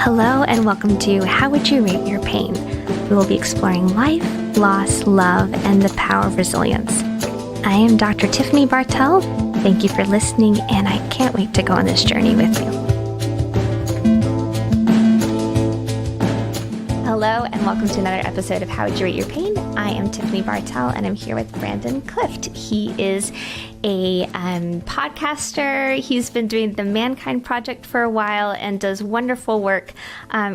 Hello and welcome to How Would You Rate Your Pain? We will be exploring life, loss, love, and the power of resilience. I am Dr. Tiffany Bartell. Thank you for listening, and I can't wait to go on this journey with you. Hello and welcome to another episode of How Would You Rate Your Pain? I am Tiffany Bartell and I'm here with Brandon Clift. He is a podcaster. He's been doing the Mankind Project for a while and does wonderful work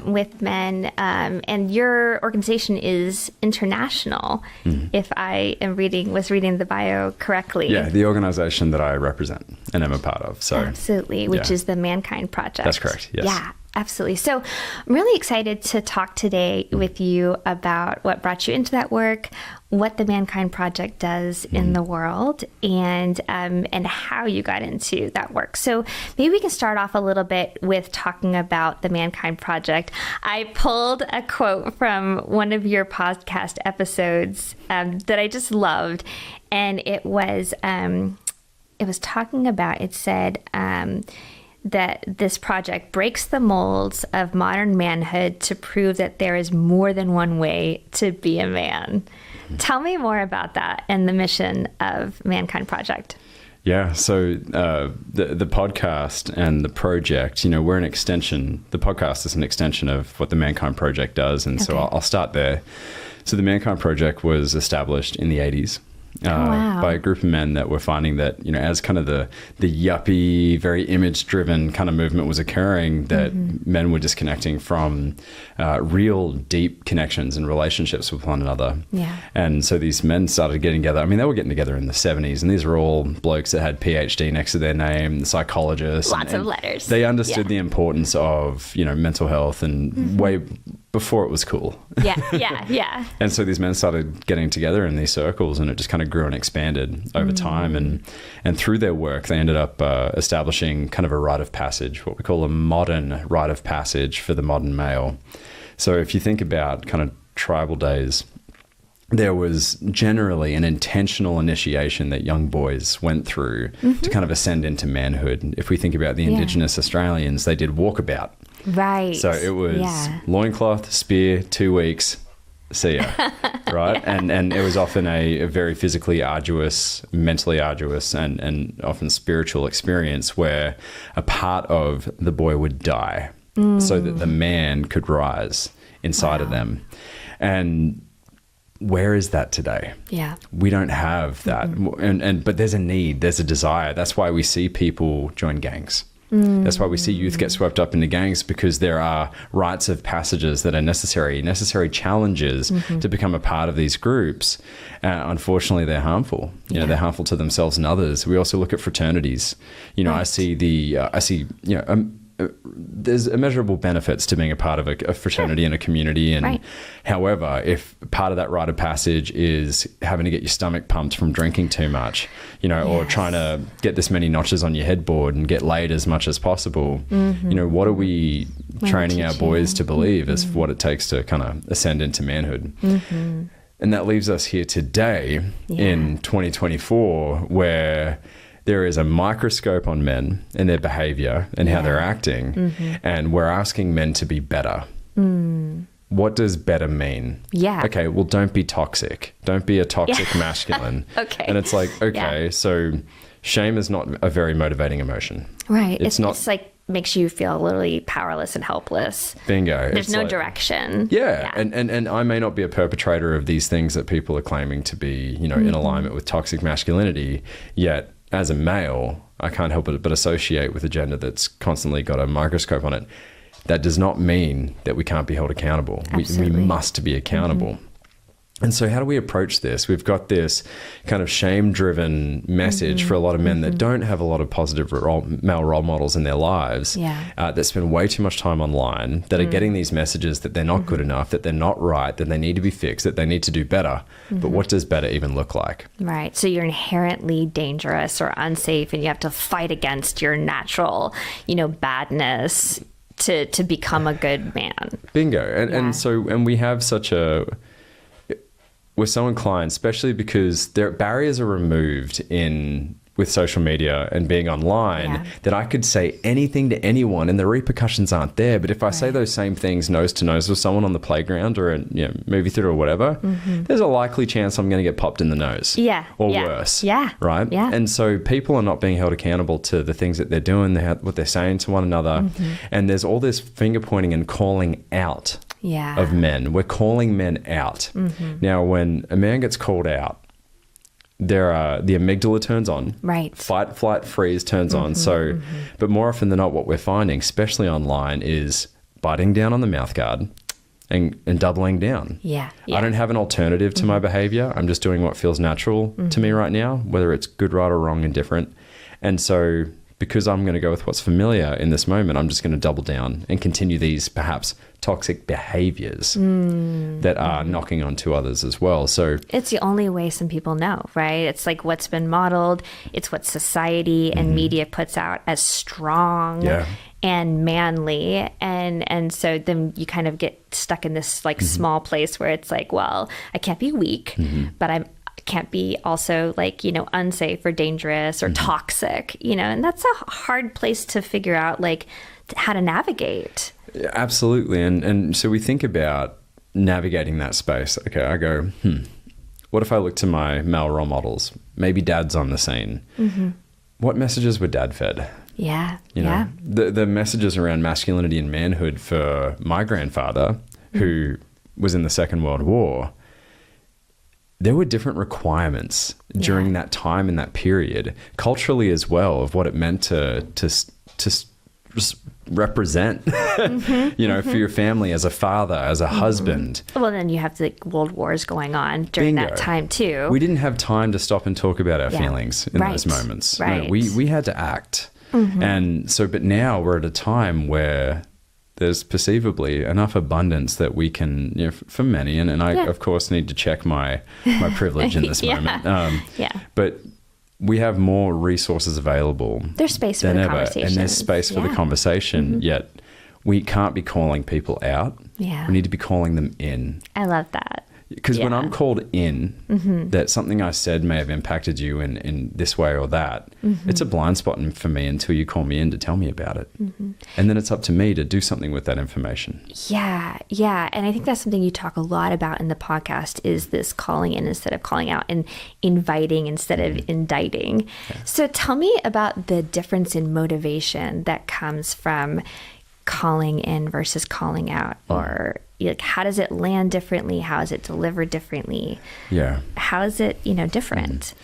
with men. And your organization is international, if I was reading the bio correctly. Yeah, the organization that I represent and am a part of. So absolutely, which is the Mankind Project. That's correct, yes. Yeah. Absolutely. So I'm really excited to talk today with you about what brought you into that work, what the Mankind Project does in the world, and how you got into that work. So maybe we can start off a little bit with talking about the Mankind Project. I pulled a quote from one of your podcast episodes that I just loved, and it was talking about, it said, that this project breaks the molds of modern manhood to prove that there is more than one way to be a man. Tell me more about that and the mission of Mankind Project. Yeah, so the podcast and the project, we're an extension. The podcast is an extension of what the Mankind Project does, and so I'll start there. So the Mankind Project was established in the 80s. By a group of men that were finding that, as kind of the yuppie, very image-driven kind of movement was occurring, that men were disconnecting from real deep connections and relationships with one another. Yeah. And so these men started getting together. I mean, they were getting together in the 70s, and these were all blokes that had PhD next to their name, psychologists. Lots of letters. They understood the importance of, mental health and way before it was cool. Yeah. And so these men started getting together in these circles, and it just kind of grew and expanded over time. And through their work, they ended up establishing kind of a rite of passage, what we call a modern rite of passage for the modern male. So if you think about kind of tribal days, there was generally an intentional initiation that young boys went through to kind of ascend into manhood. If we think about the Indigenous Australians, they did walkabout. Right. So it was loincloth, spear, 2 weeks, see ya, right? And it was often a very physically arduous, mentally arduous, and often spiritual experience where a part of the boy would die so that the man could rise inside of them. And where is that today? Yeah. We don't have that. But there's a need, there's a desire. That's why we see people join gangs. That's why we see youth get swept up into gangs, because there are rites of passages that are necessary challenges to become a part of these groups. Unfortunately, they're harmful. They're harmful to themselves and others. We also look at fraternities. I see there's immeasurable benefits to being a part of a fraternity and a community. And however, if part of that rite of passage is having to get your stomach pumped from drinking too much, or trying to get this many notches on your headboard and get laid as much as possible, what are we training our boys to believe is what it takes to kind of ascend into manhood? And that leaves us here today in 2024, where there is a microscope on men and their behavior and how they're acting, and we're asking men to be better. What does better mean? Yeah. Okay, well, don't be toxic. Don't be a toxic masculine. And it's like, so shame is not a very motivating emotion. Right. It's like makes you feel literally powerless and helpless. Bingo. There's no direction. Yeah. And I may not be a perpetrator of these things that people are claiming to be, in alignment with toxic masculinity, yet as a male, I can't help but associate with a gender that's constantly got a microscope on it. That does not mean that we can't be held accountable. We must be accountable. And so how do we approach this? We've got this kind of shame-driven message for a lot of men that don't have a lot of positive male role models in their lives, that spend way too much time online, that are getting these messages that they're not good enough, that they're not right, that they need to be fixed, that they need to do better. But what does better even look like? Right. So you're inherently dangerous or unsafe, and you have to fight against your natural, badness to become a good man. Bingo. And we have we're so inclined, especially because barriers are removed with social media and being online that I could say anything to anyone and the repercussions aren't there. But if I say those same things nose to nose with someone on the playground or a movie theater or whatever, there's a likely chance I'm going to get popped in the nose. Or worse. Right? And so people are not being held accountable to the things that they're doing, what they're saying to one another. And there's all this finger pointing and calling out of men. We're calling men out. Now, when a man gets called out, the amygdala turns on. Fight, flight, freeze turns on. So, but more often than not, what we're finding, especially online, is biting down on the mouth guard and doubling down. I don't have an alternative to my behavior. I'm just doing what feels natural to me right now, whether it's good, right, or wrong, indifferent. And so because I'm going to go with what's familiar in this moment, I'm just going to double down and continue these perhaps toxic behaviors that are knocking onto others as well. So it's the only way some people know, right? It's like what's been modeled. It's what society and media puts out as strong and manly. And so then you kind of get stuck in this like small place where it's like, well, I can't be weak, but I can't be also like, unsafe or dangerous or toxic, and that's a hard place to figure out like how to navigate. Absolutely. And so we think about navigating that space. Okay, I go, what if I look to my male role models? Maybe dad's on the scene. What messages were dad fed? The messages around masculinity and manhood for my grandfather, who was in the Second World War, there were different requirements during that time in that period, culturally as well, of what it meant to just represent, for your family as a father, as a husband. Well, then you have the world wars going on during that time too. We didn't have time to stop and talk about our feelings in those moments. We had to act. And so, but now we're at a time where there's perceivably enough abundance that we can, for many, and I, of course, need to check my privilege in this moment. But we have more resources available. There's space for the conversation. And there's space for the conversation, yet we can't be calling people out. We need to be calling them in. I love that. Because when I'm called in, that something I said may have impacted you in this way or that, it's a blind spot for me until you call me in to tell me about it. And then it's up to me to do something with that information. Yeah. And I think that's something you talk a lot about in the podcast is this calling in instead of calling out and inviting instead of indicting. So tell me about the difference in motivation that comes from calling in versus calling out, or like how does it land differently? How is it delivered differently? How is it, different?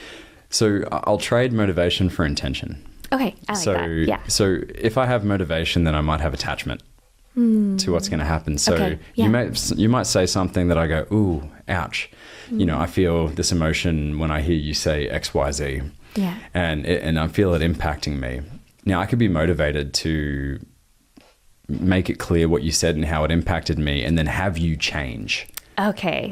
So I'll trade motivation for intention. Okay, I like that. So if I have motivation, then I might have attachment to what's going to happen. So you might say something that I go, ooh, ouch. I feel this emotion when I hear you say X, Y, Z. And I feel it impacting me. Now I could be motivated to make it clear what you said and how it impacted me, and then have you change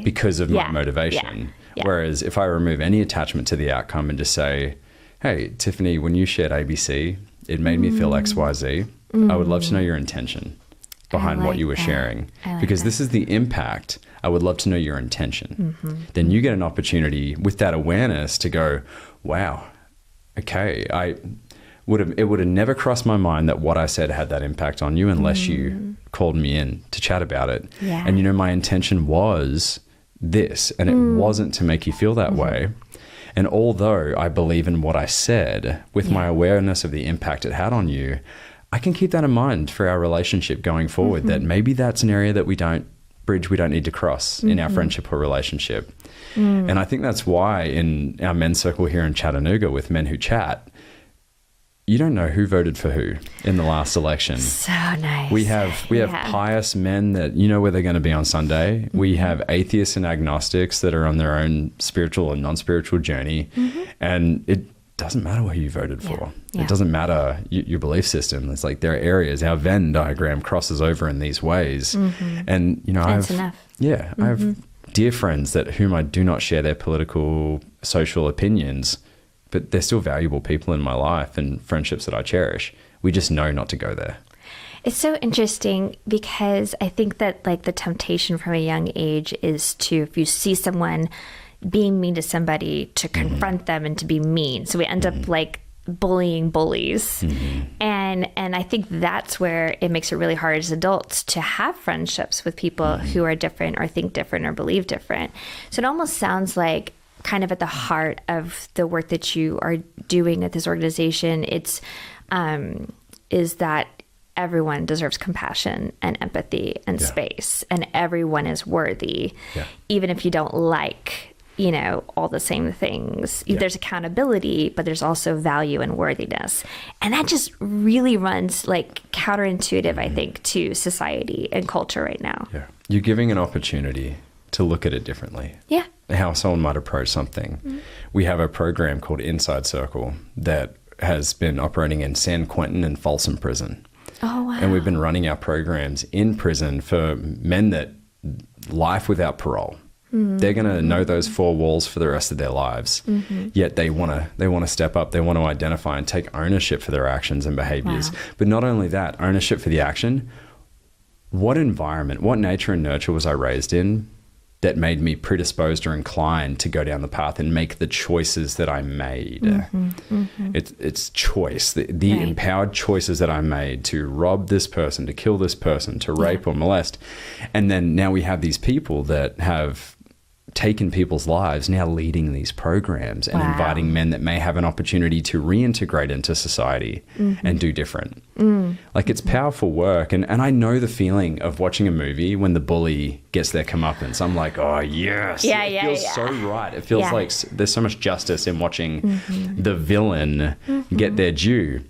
because of my motivation. Whereas if I remove any attachment to the outcome and just say, hey, Tiffany, when you shared ABC, it made me feel X, Y, Z. I would love to know your intention behind what you were sharing, because this is the impact. I would love to know your intention. Then you get an opportunity with that awareness to go, wow, okay, it would have never crossed my mind that what I said had that impact on you unless you called me in to chat about it. And, my intention was this, and it wasn't to make you feel that way. And although I believe in what I said, with my awareness of the impact it had on you, I can keep that in mind for our relationship going forward, that maybe that's an area that we don't need to cross in our friendship or relationship. And I think that's why in our men's circle here in Chattanooga with Men Who Chat, you don't know who voted for who in the last election. So nice. We have pious men that where they're going to be on Sunday. We have atheists and agnostics that are on their own spiritual and non-spiritual journey. And it doesn't matter who you voted for. It doesn't matter your belief system. It's like there are areas, our Venn diagram crosses over in these ways. And, that's enough. I have dear friends whom I do not share their political, social opinions, but they're still valuable people in my life and friendships that I cherish. We just know not to go there. It's so interesting because I think that like the temptation from a young age is to, if you see someone being mean to somebody to confront them and to be mean. So we end up like bullying bullies. And I think that's where it makes it really hard as adults to have friendships with people who are different or think different or believe different. So it almost sounds like kind of at the heart of the work that you are doing at this organization, it's is that everyone deserves compassion and empathy and space, and everyone is worthy, even if you don't like, you know, all the same things. There's accountability, but there's also value and worthiness. And that just really runs like counterintuitive, I think, to society and culture right now. Yeah. You're giving an opportunity to look at it differently. Yeah. How someone might approach something. We have a program called Inside Circle that has been operating in San Quentin and Folsom Prison. Oh, wow. And we've been running our programs in prison for men that life without parole. They're going to know those four walls for the rest of their lives. Yet they want to step up. They want to identify and take ownership for their actions and behaviors. Wow. But not only that, ownership for the action. What environment, what nature and nurture was I raised in that made me predisposed or inclined to go down the path and make the choices that I made? It's choice, the empowered choices that I made to rob this person, to kill this person, to rape or molest. And then now we have these people that have taken people's lives, now leading these programs and inviting men that may have an opportunity to reintegrate into society and do different. Like, it's powerful work. And I know the feeling of watching a movie when the bully gets their comeuppance. I'm like, oh, yes. It feels so right. It feels like there's so much justice in watching the villain get their due.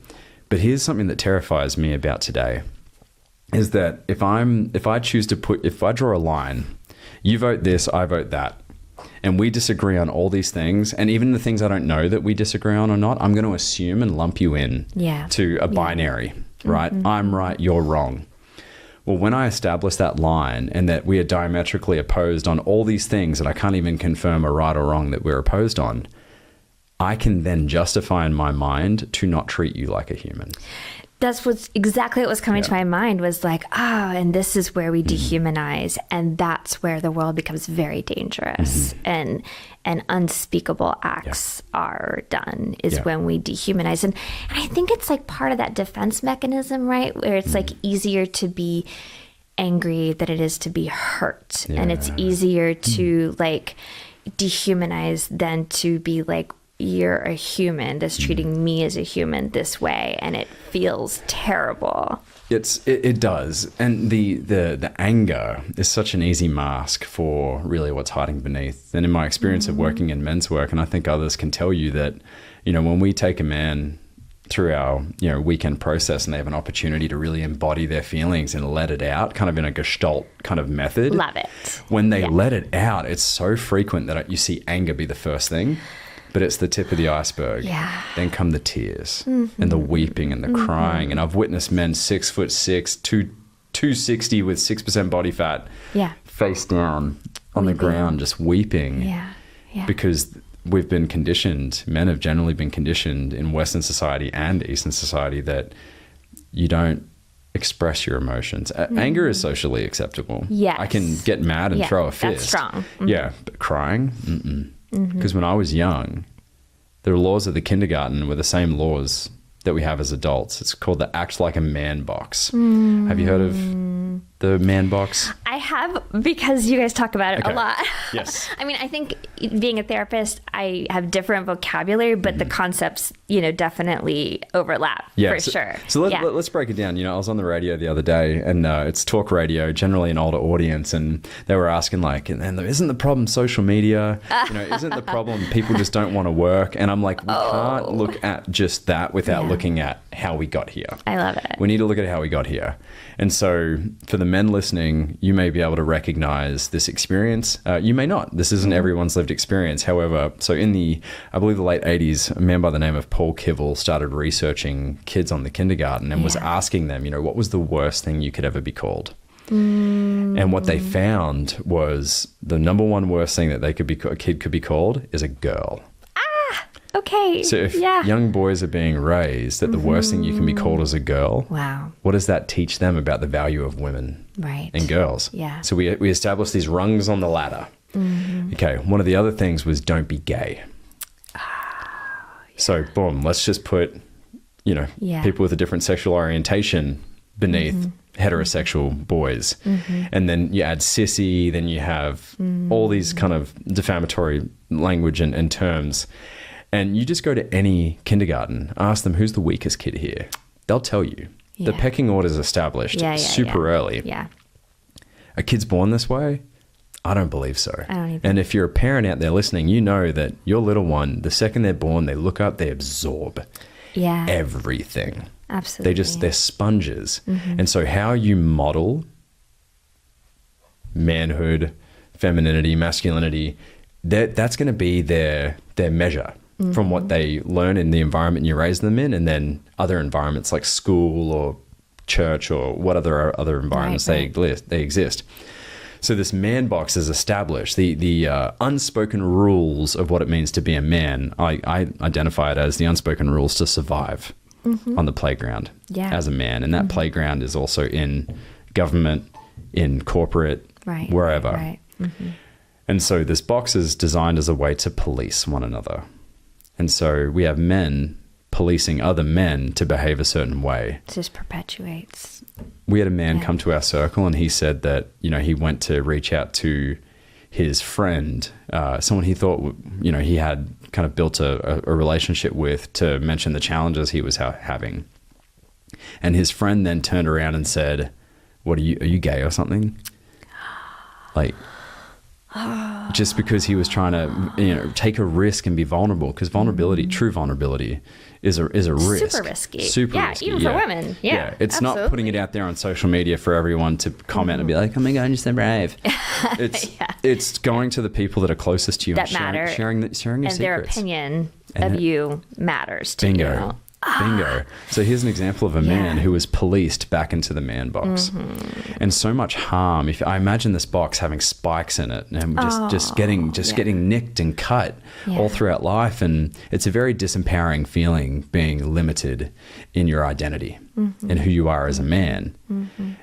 But here's something that terrifies me about today, is that if I draw a line, you vote this, I vote that, and we disagree on all these things, and even the things I don't know that we disagree on or not, I'm going to assume and lump you in to a binary, right? I'm right, you're wrong. Well, when I establish that line and that we are diametrically opposed on all these things that I can't even confirm are right or wrong that we're opposed on, I can then justify in my mind to not treat you like a human. That's exactly what was coming to my mind, was like, and this is where we dehumanize, and that's where the world becomes very dangerous, and unspeakable acts are done, is when we dehumanize. And I think it's like part of that defense mechanism, right? Where it's like easier to be angry than it is to be hurt. And it's easier to like dehumanize than to be like, you're a human that's treating me as a human this way, and it feels terrible. It does. And the anger is such an easy mask for really what's hiding beneath. And in my experience of working in men's work, and I think others can tell you that, you know, when we take a man through our, you know, weekend process and they have an opportunity to really embody their feelings and let it out, kind of in a Gestalt kind of method. Love it. When they let it out, it's so frequent that you see anger be the first thing. But it's the tip of the iceberg. Then come the tears and the weeping and the crying. And I've witnessed men 6'6", 260 with 6% body fat, face down on the ground, just weeping. Because we've been conditioned, men have generally been conditioned in Western society and Eastern society that you don't express your emotions. Anger is socially acceptable. I can get mad and throw a fist. That's strong. But crying, because when I was young, the laws of the kindergarten were the same laws that we have as adults. It's called the Act Like a Man box. Have you heard of the man box? I have, because you guys talk about it a lot. Yes. I mean, I think being a therapist, I have different vocabulary, but the concepts, you know, definitely overlap for sure. So let's break it down. You know, I was on the radio the other day, and it's talk radio, generally an older audience, and they were asking like, and isn't the problem social media? You know, isn't the problem people just don't want to work? And I'm like, we can't look at just that without looking at how we got here. I love it. We need to look at how we got here. And so for the men listening, you may be able to recognize this experience. You may not. This isn't everyone's lived experience. However, so in I believe the late 80s, a man by the name of Paul Kivel started researching kids on the kindergarten and was asking them, you know, what was the worst thing you could ever be called? And what they found was the number one worst thing that a kid could be called is a girl. Okay. So if young boys are being raised that the worst thing you can be called is a girl, what does that teach them about the value of women and girls? So we establish these rungs on the ladder. Okay, one of the other things was don't be gay. So, boom, let's just put, people with a different sexual orientation beneath heterosexual boys. And then you add sissy, then you have all these kind of defamatory language and terms. And you just go to any kindergarten, ask them, who's the weakest kid here? They'll tell you. The pecking order is established super early. Yeah. A kid's born this way? I don't believe so. I don't either. And if you're a parent out there listening, you know that your little one, the second they're born, they look up, they absorb everything. Absolutely. They're sponges. And so how you model manhood, femininity, masculinity, that's going to be their measure from what they learn in the environment you raise them in, and then other environments like school or church or what other environments they exist. So this man box is established. The unspoken rules of what it means to be a man, I identify it as the unspoken rules to survive on the playground as a man. And that playground is also in government, in corporate, wherever. Right. And so this box is designed as a way to police one another. And so we have men policing other men to behave a certain way. It just perpetuates. We had a man come to our circle, and he said that, he went to reach out to his friend, someone he thought, he had kind of built a relationship with, to mention the challenges he was having. And his friend then turned around and said, are you gay or something? Like, just because he was trying to, take a risk and be vulnerable, because true vulnerability is a risk. Super risky. Super risky. Even for women. Yeah. It's absolutely. not putting it out there on social media for everyone to comment and be like, oh my God, you're so brave. It's going to the people that are closest to you that and matter. sharing your secrets. Their opinion of you matters to Bingo. you. Bingo. So here's an example of a man who was policed back into the man box. And so much harm. If I imagine this box having spikes in it and just getting nicked and cut all throughout life, and it's a very disempowering feeling being limited in your identity and who you are as a man.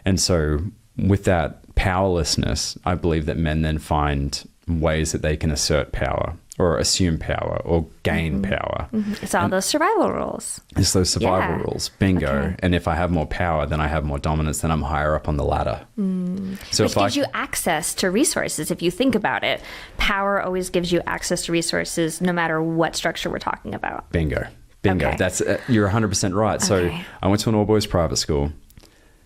And so with that powerlessness, I believe that men then find ways that they can assert power or assume power or gain power. It's all those survival rules. It's those survival rules. Bingo. Okay. And if I have more power, then I have more dominance, then I'm higher up on the ladder. So which gives you access to resources. If you think about it, power always gives you access to resources no matter what structure we're talking about. Bingo. Okay. That's you're 100% right. So I went to an all-boys private school.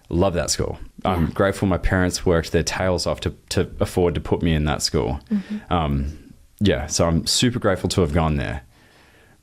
Love that school. I'm grateful my parents worked their tails off to afford to put me in that school. So I'm super grateful to have gone there.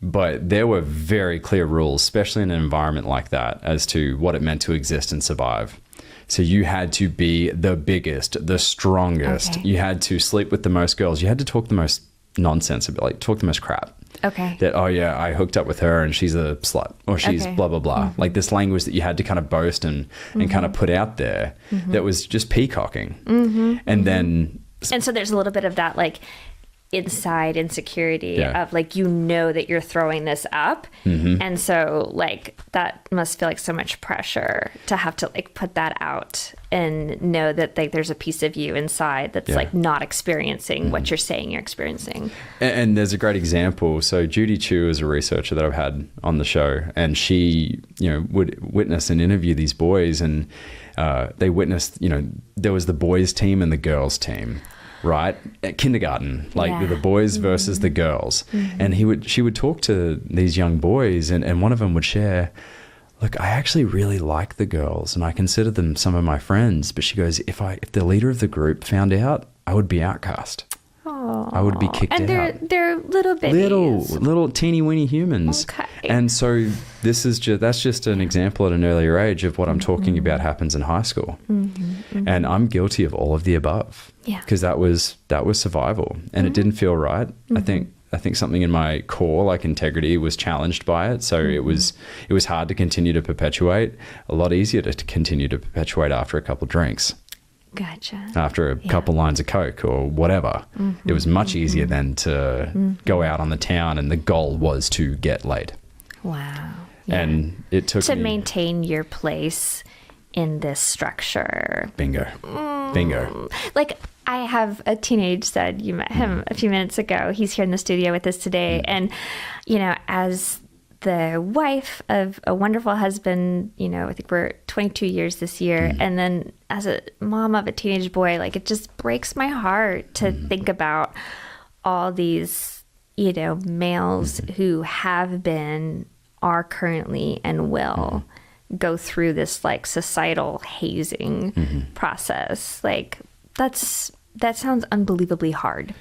But there were very clear rules, especially in an environment like that, as to what it meant to exist and survive. So you had to be the biggest, the strongest. You had to sleep with the most girls. You had to talk the most nonsense, like talk the most crap. That, I hooked up with her and she's a slut, or she's blah, blah, blah. Like this language that you had to kind of boast and kind of put out there that was just peacocking. And so there's a little bit of that, like, inside insecurity of like, that you're throwing this up. And so like that must feel like so much pressure to have to like put that out and know that like there's a piece of you inside that's like not experiencing what you're saying you're experiencing. And there's a great example. So Judy Chu is a researcher that I've had on the show, and she would witness and interview these boys, and they witnessed there was the boys team and the girls team. Right? At kindergarten, like the boys versus the girls. And she would talk to these young boys, and one of them would share, look, I actually really like the girls and I consider them some of my friends. But she goes, if the leader of the group found out, I would be outcast. I would be kicked out. And they're little babies. Little teeny weeny humans. Okay. And so that's just an example at an earlier age of what I'm talking about happens in high school. And I'm guilty of all of the above. Because that was survival, and it didn't feel right. I think something in my core, like integrity, was challenged by it. So it was hard to continue to perpetuate. A lot easier to continue to perpetuate after a couple drinks. Gotcha. After a couple lines of Coke or whatever. It was much easier than to go out on the town, and the goal was to get laid. Wow. And it took to maintain your place in this structure. Bingo. Like, I have a teenage son. You met him a few minutes ago. He's here in the studio with us today. And, as the wife of a wonderful husband, I think we're 22 years this year. And then as a mom of a teenage boy, like, it just breaks my heart to think about all these, males who have been, are currently, and will go through this like societal hazing process. Like, that sounds unbelievably hard.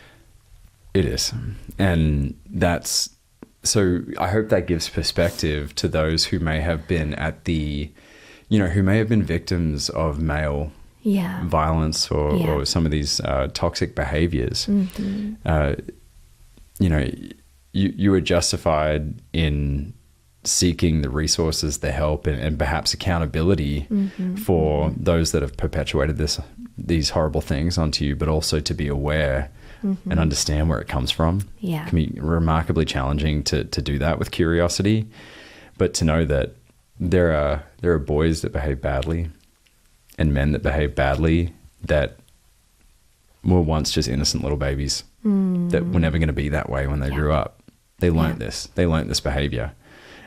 It is. And so I hope that gives perspective to those who may have been who may have been victims of male violence or some of these toxic behaviors. You were justified in seeking the resources, the help, and perhaps accountability for those that have perpetuated these horrible things onto you, but also to be aware and understand where it comes from. Yeah. It can be remarkably challenging to do that with curiosity, but to know that there are boys that behave badly and men that behave badly that were once just innocent little babies that were never going to be that way when they grew up. They learned this. They learned this behavior.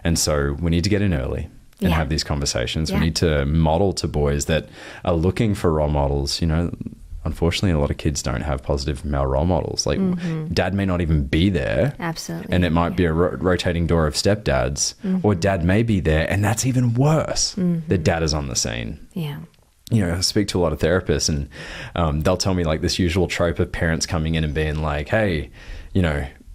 And so we need to get in early and have these conversations. We need to model to boys that are looking for role models. Unfortunately, a lot of kids don't have positive male role models. Like, dad may not even be there. Absolutely. And it might be a rotating door of stepdads, or dad may be there, and that's even worse. The dad is on the scene. Yeah. I speak to a lot of therapists, and they'll tell me like this usual trope of parents coming in and being like, hey,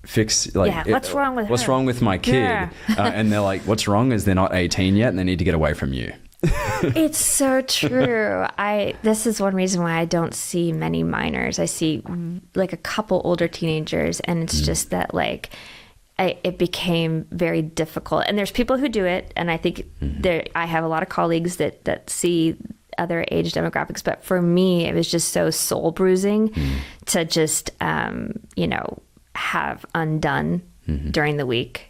fix, like, what's wrong with what's her? wrong with my kid? And they're like, what's wrong is they're not 18 yet and they need to get away from you. It's so true. This is one reason why I don't see many minors. I see like a couple older teenagers, and it's just that like it became very difficult. And there's people who do it, and I think I have a lot of colleagues that see other age demographics, but for me it was just so soul bruising to just have undone during the week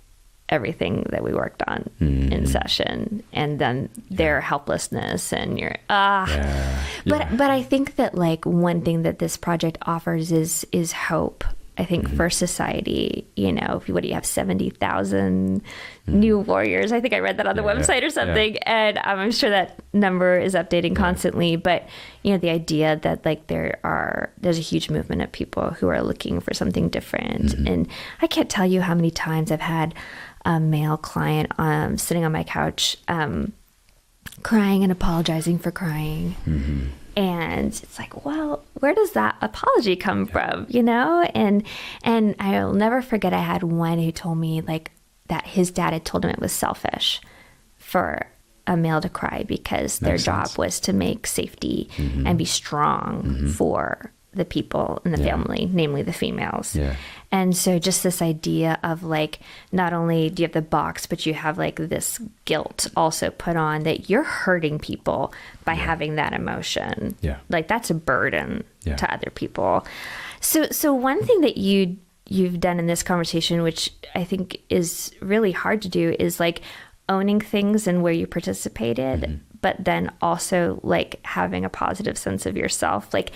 everything that we worked on in session, and then their helplessness, and you're but I think that like one thing that this project offers is hope. I think for society, what do you have, 70,000 new warriors? I think I read that on the website or something. And I'm sure that number is updating constantly. But, the idea that like there's a huge movement of people who are looking for something different. And I can't tell you how many times I've had a male client sitting on my couch crying and apologizing for crying. And it's like, well, where does that apology come from? And I'll never forget, I had one who told me like that his dad had told him it was selfish for a male to cry because their job was to make safety and be strong for the people in the family, namely the females. And so just this idea of like, not only do you have the box, but you have like this guilt also put on that you're hurting people by having that emotion. Like, that's a burden to other people. So one thing that you've done in this conversation, which I think is really hard to do, is like owning things and where you participated, but then also like having a positive sense of yourself. Like,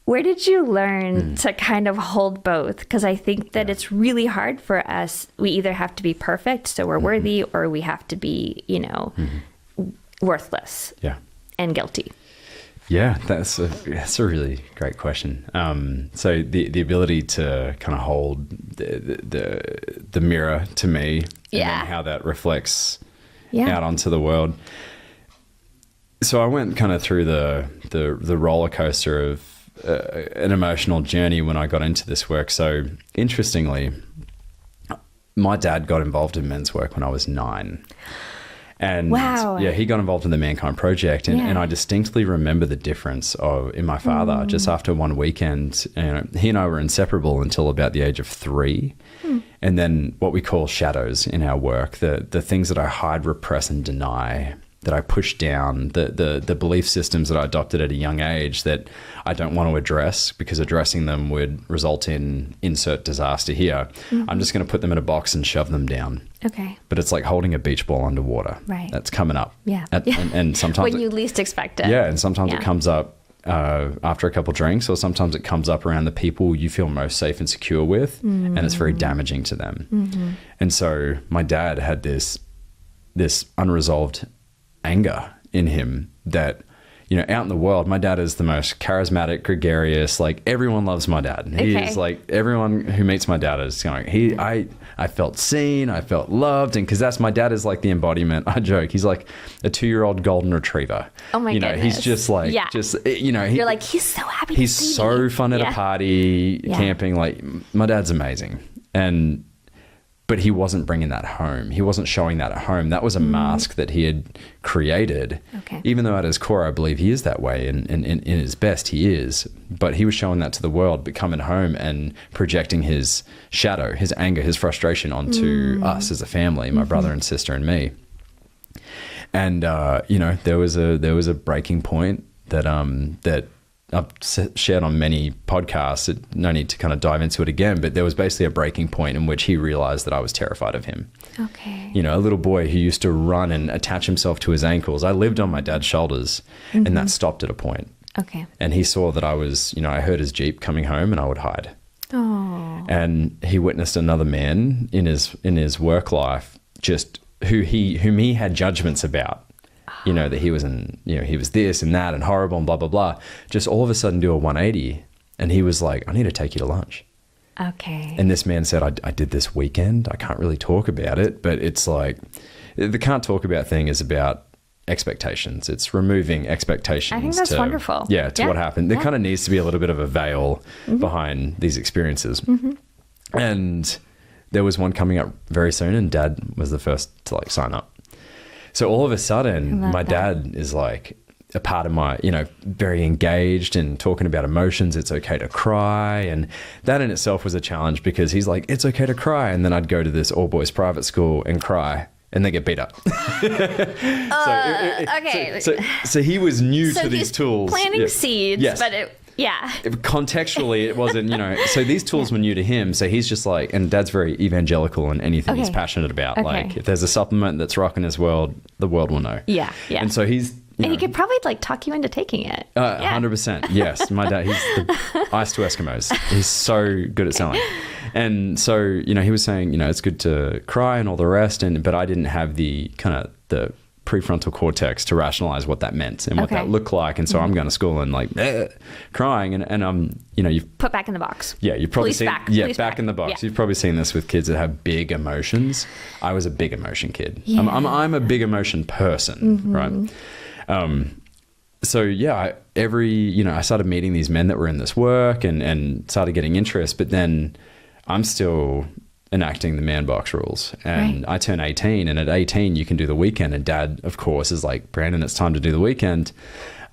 where did you learn to kind of hold both? Because I think that it's really hard for us. We either have to be perfect, so we're worthy, or we have to be, worthless and guilty. Yeah, that's a really great question. So the ability to kind of hold the mirror to me, and then how that reflects out onto the world. So I went kind of through the roller coaster of an emotional journey when I got into this work. So interestingly, my dad got involved in men's work when I was 9. And he got involved in the Mankind Project. And I distinctly remember the difference in my father. Just after one weekend, he and I were inseparable until about the age of 3. And then what we call shadows in our work, the things that I hide, repress, and deny, that I pushed down, the belief systems that I adopted at a young age that I don't want to address because addressing them would result in insert disaster here. I'm just going to put them in a box and shove them down. Okay. But it's like holding a beach ball underwater. Right. That's coming up. Yeah. And sometimes when you least expect it. Yeah. And sometimes it comes up after a couple drinks, or sometimes it comes up around the people you feel most safe and secure with, and it's very damaging to them. And so my dad had this unresolved anger in him that, out in the world, my dad is the most charismatic, gregarious, like everyone loves my dad. He is like, everyone who meets my dad is going, I felt seen, I felt loved. And because my dad is like the embodiment, I joke, he's like a 2-year-old golden retriever. Oh my goodness. He's just like, you're like, he's so happy he's to see so me. fun at a party, camping. Like, my dad's amazing. But he wasn't bringing that home. He wasn't showing that at home. That was a mask that he had created. Okay. Even though at his core, I believe he is that way. And in his best, he is. But he was showing that to the world, but coming home and projecting his shadow, his anger, his frustration onto us as a family, my brother and sister and me. And, there was a breaking point that I've shared on many podcasts. No need to kind of dive into it again, but there was basically a breaking point in which he realized that I was terrified of him. Okay. A little boy who used to run and attach himself to his ankles. I lived on my dad's shoulders, and that stopped at a point. Okay. And he saw that I was, I heard his Jeep coming home and I would hide. Oh. And he witnessed another man in his work life, just whom he had judgments about. That he was he was this and that and horrible and blah, blah, blah. Just all of a sudden do a 180. And he was like, I need to take you to lunch. Okay. And this man said, I did this weekend. I can't really talk about it, but it's like, the can't talk about thing is about expectations. It's removing expectations. I think that's wonderful. Yeah, to what happened. There kind of needs to be a little bit of a veil behind these experiences. And there was one coming up very soon, and Dad was the first to sign up. So all of a sudden, my dad is like a part of my, very engaged and talking about emotions. It's okay to cry. And that in itself was a challenge because he's like, it's okay to cry. And then I'd go to this all boys private school and cry and then get beat up. Okay. So he was new to these tools. Planting seeds, but contextually, it wasn't, so these tools were new to him. So he's just like, and Dad's very evangelical in anything he's passionate about. Like, if there's a supplement that's rocking his world, the world will know. Yeah. And so he's, and he could probably talk you into taking it. 100%. Yes. My dad, he's the ice to Eskimos. He's so good at selling. And so, he was saying, it's good to cry and all the rest. But I didn't have the the prefrontal cortex to rationalize what that meant and what that looked like. And so I'm going to school and crying and you've put back in the box. Yeah, you've probably seen back in the box. Yeah. You've probably seen this with kids that have big emotions. I was a big emotion kid. Yeah. I'm a big emotion person, right? So I started meeting these men that were in this work and started getting interest, but then I'm still enacting the man box rules. And I turn 18, and at 18 you can do the weekend. And Dad, of course, is like, Brandon, it's time to do the weekend.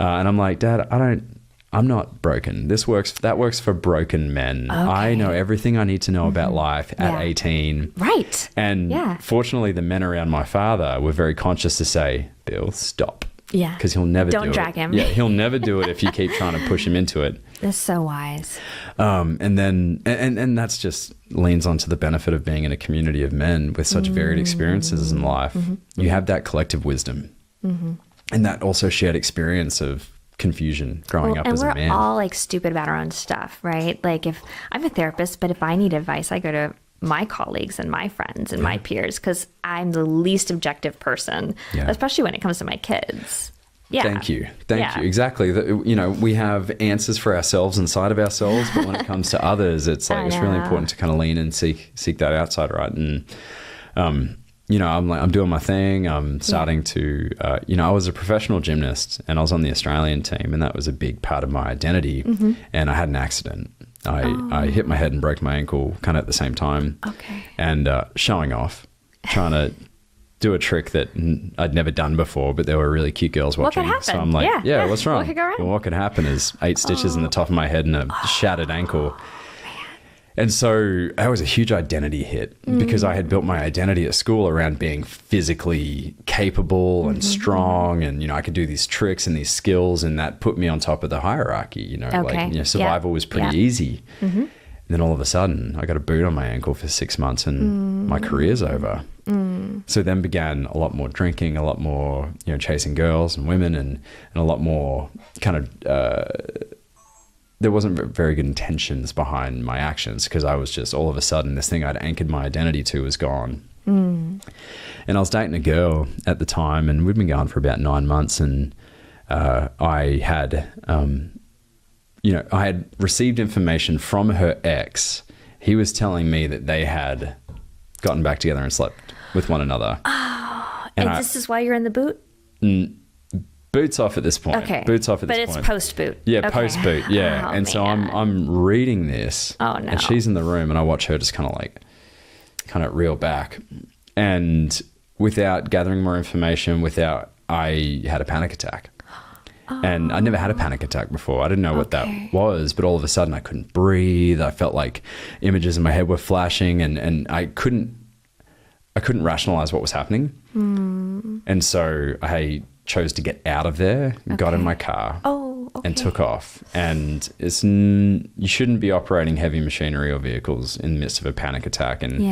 And I'm like, Dad, I'm not broken. That works for broken men. Okay. I know everything I need to know about life at 18. Right. And fortunately, the men around my father were very conscious to say, Bill, stop. Yeah. Because he'll never do it. Don't drag him. Yeah, he'll never do it if you keep trying to push him into it. That's so wise. And then, and that's just leans onto the benefit of being in a community of men with such varied experiences in life. You have that collective wisdom. And that also shared experience of confusion growing up as a man. And we're all stupid about our own stuff, right? Like, if I'm a therapist, but if I need advice, I go to my colleagues and my friends and my peers because I'm the least objective person, especially when it comes to my kids. Yeah. Thank you. Exactly. We have answers for ourselves inside of ourselves, but when it comes to others, it's it's really important to kind of lean and seek that outside, right? And I'm doing my thing. I'm starting to I was a professional gymnast and I was on the Australian team, and that was a big part of my identity. And I had an accident. I hit my head and broke my ankle kind of at the same time. Okay. And showing off, trying to do a trick that I'd never done before, but there were really cute girls watching. What could happen? So I'm like, what's wrong? What could go wrong? Well, what could happen is 8 stitches in the top of my head and a shattered ankle. And so that was a huge identity hit because I had built my identity at school around being physically capable and strong, and I could do these tricks and these skills, and that put me on top of the hierarchy. Survival was pretty easy. And then all of a sudden, I got a boot on my ankle for 6 months, and my career's over. So then began a lot more drinking, a lot more, chasing girls and women, and a lot more kind of, there wasn't very good intentions behind my actions, because I was just, all of a sudden, this thing I'd anchored my identity to was gone. And I was dating a girl at the time, and we'd been going for about 9 months, and I had, I had received information from her ex. He was telling me that they had gotten back together and slept with one another. Oh, and this is why you're in the boot? Boots off at this point. Okay. Boots off at this point. But it's post-boot. Yeah, okay. Post-boot, yeah. Oh, and so I'm reading this. Oh, no. And she's in the room, and I watch her just kind of reel back. And without gathering more information, I had a panic attack. And I never had a panic attack before. I didn't know what that was, but all of a sudden I couldn't breathe. I felt like images in my head were flashing, and I couldn't rationalize what was happening. And so I chose to get out of there, got in my car, and took off. And you shouldn't be operating heavy machinery or vehicles in the midst of a panic attack. And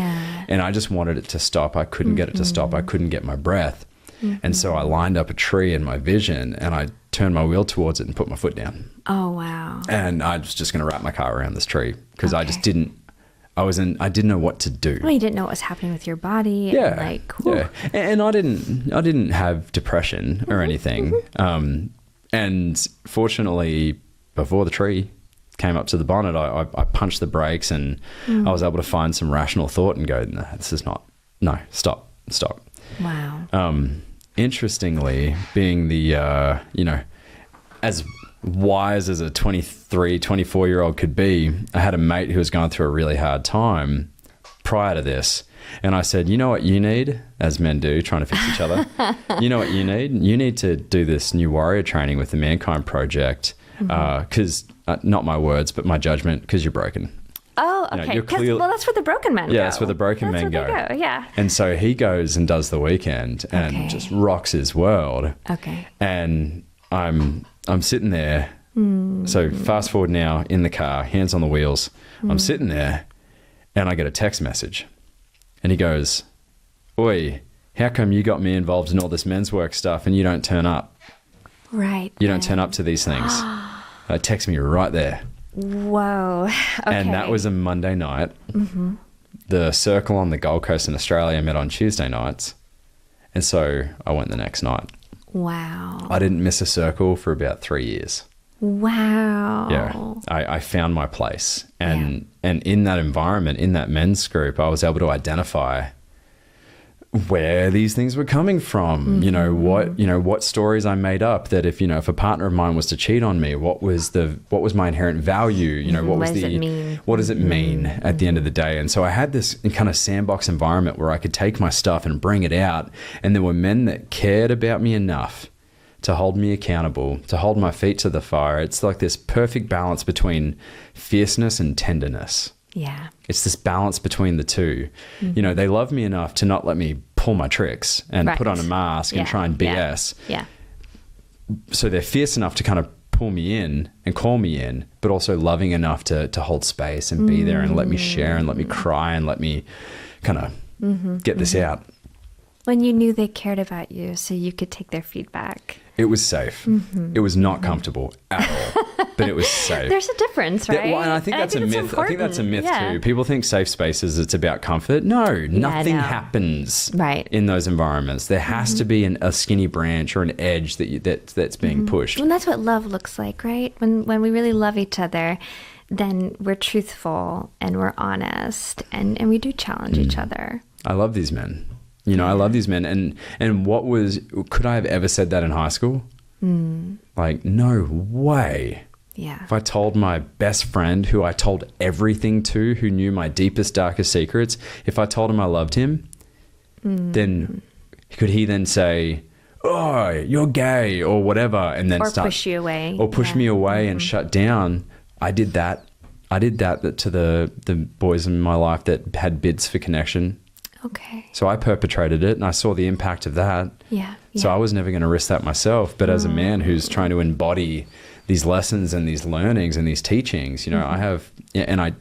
I just wanted it to stop. I couldn't get it to stop. I couldn't get my breath. And so I lined up a tree in my vision, and I turned my wheel towards it and put my foot down. Oh, wow. And I was just going to wrap my car around this tree, because I just didn't know what to do. Well, you didn't know what was happening with your body. Yeah. And And I didn't have depression or anything. And fortunately, before the tree came up to the bonnet, I punched the brakes, and I was able to find some rational thought and go, stop. Wow. Interestingly, being the, as wise as a 23, 24-year-old could be, I had a mate who was going through a really hard time prior to this. And I said, you know what you need, as men do, trying to fix each other? You know what you need? You need to do this new warrior training with the Mankind Project, because, not my words, but my judgment, because you're broken. Oh, okay. Well, that's where the broken men go. Yeah, that's where the broken men go. Yeah. And so he goes and does the weekend and just rocks his world. Okay. And I'm sitting there. So fast forward now, in the car, hands on the wheels. I'm sitting there, and I get a text message. And he goes, "Oi, how come you got me involved in all this men's work stuff and you don't turn up? Right. You don't turn up to these things." Text me right there. Whoa. Okay. And that was a Monday night. The circle on the Gold Coast in Australia met on Tuesday nights. And so I went the next night. Wow. I didn't miss a circle for about 3 years. Wow. Yeah. I found my place. And in that environment, in that men's group, I was able to identify where these things were coming from. What stories I made up, that if a partner of mine was to cheat on me, what was my inherent value? What does it mean at the end of the day? And so I had this kind of sandbox environment where I could take my stuff and bring it out. And there were men that cared about me enough to hold me accountable, to hold my feet to the fire. It's like this perfect balance between fierceness and tenderness. Yeah. It's this balance between the two. They love me enough to not let me pull my tricks and put on a mask and try and BS. Yeah. So they're fierce enough to kind of pull me in and call me in, but also loving enough to hold space and be there and let me share and let me cry and let me kind of get this out. When you knew they cared about you, so you could take their feedback. It was safe. It was not comfortable at all, but it was safe. There's a difference, right? And I think that's a myth. Important. I think that's a myth too. People think safe spaces, it's about comfort. No, nothing happens in those environments. There has to be a skinny branch or an edge that's being pushed. And that's what love looks like, right? When we really love each other, then we're truthful and we're honest and we do challenge each other. I love these men. I love these men. And could I have ever said that in high school? Like, no way. Yeah. If I told my best friend, who I told everything to, who knew my deepest, darkest secrets, if I told him I loved him, then could he then say, "Oh, you're gay," or whatever, and then push you away. Or push me away and shut down. I did that to the boys in my life that had bids for connection. Okay. So I perpetrated it, and I saw the impact of that. Yeah. So I was never going to risk that myself. But as a man who's trying to embody these lessons and these learnings and these teachings, I have, and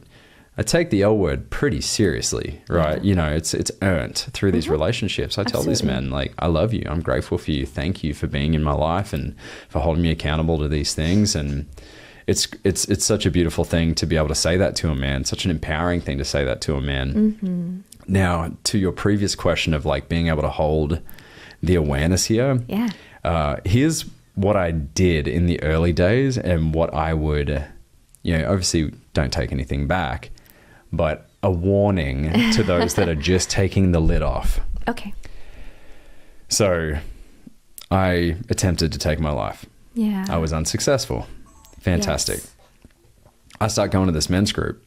I take the L word pretty seriously, right? You know, it's earned through these relationships. I tell these men, like, I love you. I'm grateful for you. Thank you for being in my life and for holding me accountable to these things. And it's such a beautiful thing to be able to say that to a man, such an empowering thing to say that to a man. Now, to your previous question of like being able to hold the awareness here. Here's what I did in the early days and what I would, you know, obviously don't take anything back, but a warning to those that are just taking the lid off. Okay. So I attempted to take my life. Yeah. I was unsuccessful. Fantastic. Yes. I start going to this men's group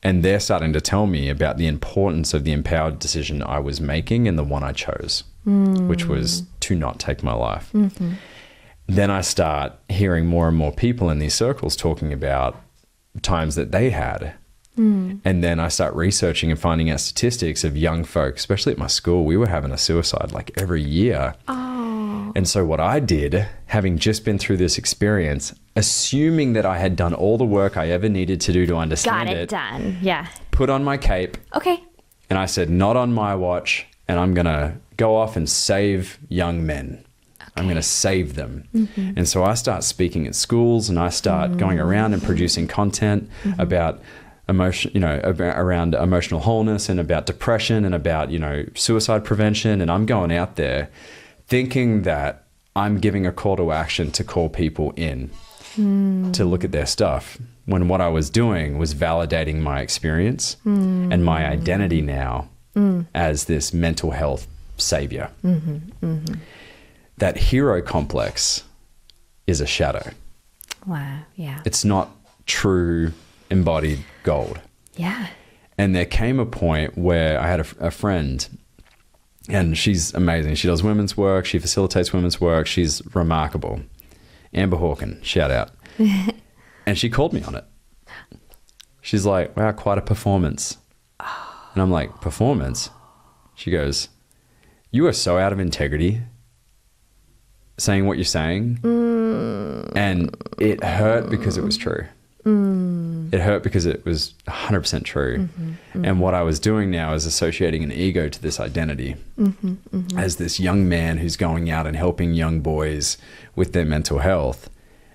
and they're starting to tell me about the importance of the empowered decision I was making and the one I chose, which was to not take my life. Then I start hearing more and more people in these circles talking about times that they had. And then I start researching and finding out statistics of young folks, especially at my school. We were having a suicide like every year. And so what I did, having just been through this experience, assuming that I had done all the work I ever needed to do to understand it. Done. Yeah. Put on my cape. Okay. And I said, not on my watch. And I'm going to go off and save young men. I'm going to save them. And so I start speaking at schools and I start going around and producing content about emotion, you know, around emotional wholeness and about depression and about, you know, suicide prevention. And I'm going out there thinking that I'm giving a call to action to call people in to look at their stuff, when what I was doing was validating my experience and my identity now as this mental health savior. That hero complex is a shadow. Wow. Yeah. It's not true embodied gold. Yeah. And there came a point where I had a friend, and she's amazing. She does women's work. She facilitates women's work. She's remarkable. Amber Hawken, shout out. And she called me on it. She's like, wow, quite a performance. And I'm like, performance? She goes, you are so out of integrity saying what you're saying. And it hurt because it was true. It hurt because it was 100% true. And what I was doing now is associating an ego to this identity as this young man who's going out and helping young boys with their mental health.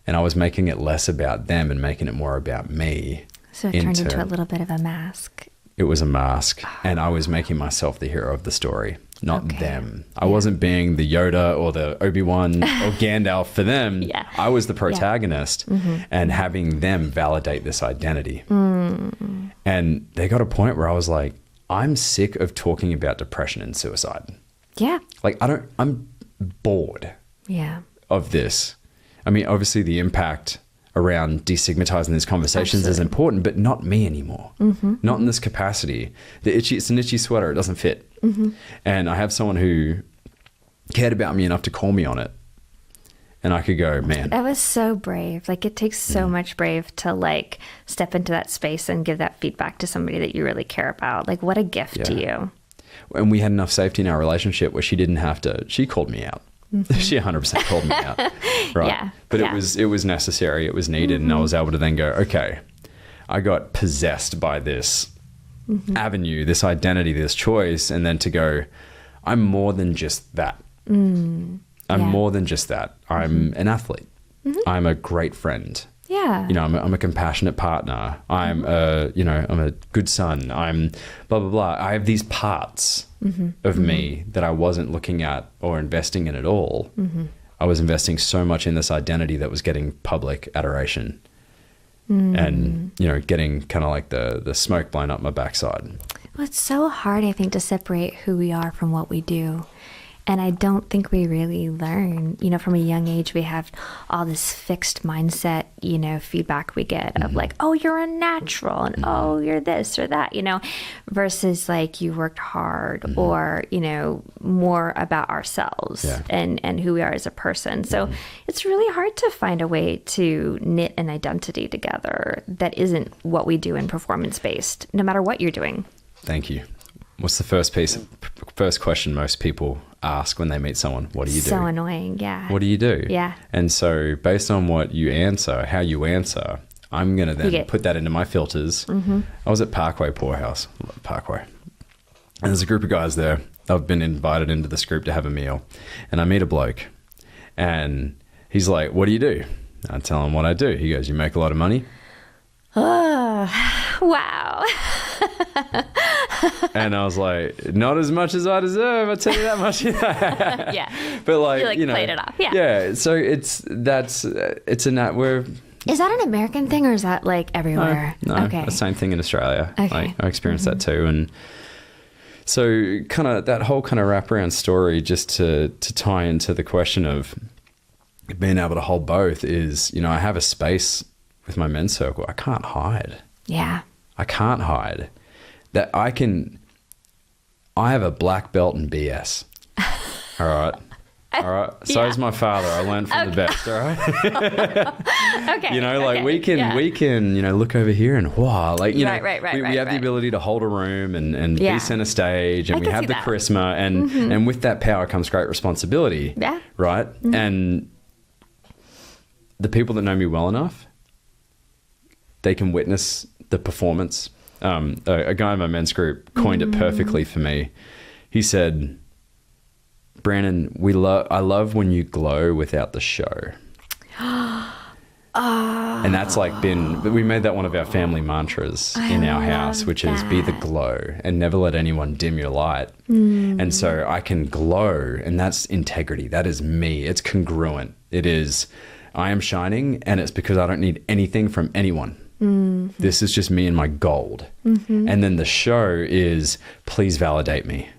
And I was making it less about them and making it more about me. So it turned into a little bit of a mask. It was a mask. And I was making myself the hero of the story, not them. I wasn't being the Yoda or the Obi-Wan or Gandalf for them. I was the protagonist and having them validate this identity. And they got a point where I was like, I'm sick of talking about depression and suicide. Yeah. Like, I'm bored of this. I mean, obviously the impact around destigmatizing these conversations is important, but not me anymore. Not in this capacity. It's an itchy sweater. It doesn't fit. And I have someone who cared about me enough to call me on it. And I could go, man. That was so brave. Like, it takes so much brave to like step into that space and give that feedback to somebody that you really care about. Like, what a gift to you. And we had enough safety in our relationship where she didn't have to, she called me out. She 100% called me out. Right. But it was necessary. It was needed. And I was able to then go, okay, I got possessed by this avenue, this identity, this choice. And then to go, I'm more than just that. I'm more than just that. I'm an athlete. I'm a great friend. You know, I'm a compassionate partner. I'm I'm a good son. I'm blah, blah, blah. I have these parts of me that I wasn't looking at or investing in at all. I was investing so much in this identity that was getting public adoration and, you know, getting kind of like the smoke blown up my backside. Well, it's so hard, I think, to separate who we are from what we do. And I don't think we really learn, you know, from a young age. We have all this fixed mindset, you know, feedback we get of like, oh, you're unnatural and oh, you're this or that, you know, versus like you worked hard or, you know, more about ourselves and who we are as a person. So it's really hard to find a way to knit an identity together that isn't what we do in performance-based, no matter what you're doing. Thank you. What's the first question most people ask when they meet someone? What do you do? So annoying, What do you do? Yeah. And so based on what you answer, how you answer, I'm going to then put that into my filters. I was at Parkway Poorhouse, Parkway. And there's a group of guys there. I've been invited into this group to have a meal. And I meet a bloke. And he's like, what do you do? I tell him what I do. He goes, you make a lot of money? Oh, wow. And I was like, not as much as I deserve, I tell you that much. Yeah. But like, you played it off. Yeah. Yeah. So it's a nat where. Is that an American thing or is that like everywhere? No, okay. The same thing in Australia. Okay. I experienced that too. And so kind of that whole kind of wraparound story, just to tie into the question of being able to hold both is, I have a space with my men's circle. I can't hide. Yeah. I can't hide. That I have a black belt in BS. All right. All right. So is my father. I learned from the best. All right. Okay. We can, look over here and wow, like, right, we have the ability to hold a room and be center stage, and we have the charisma, and with that power comes great responsibility. Yeah. Right. Mm-hmm. And the people that know me well enough, they can witness the performance. A guy in my men's group coined it perfectly for me. He said, Brandon, I love when you glow without the show. And that's we made that one of our family mantras in our house, which is be the glow and never let anyone dim your light. And so I can glow, and that's integrity. That is me. It's congruent. It is, I am shining, and it's because I don't need anything from anyone. This is just me and my gold. And then the show is, please validate me.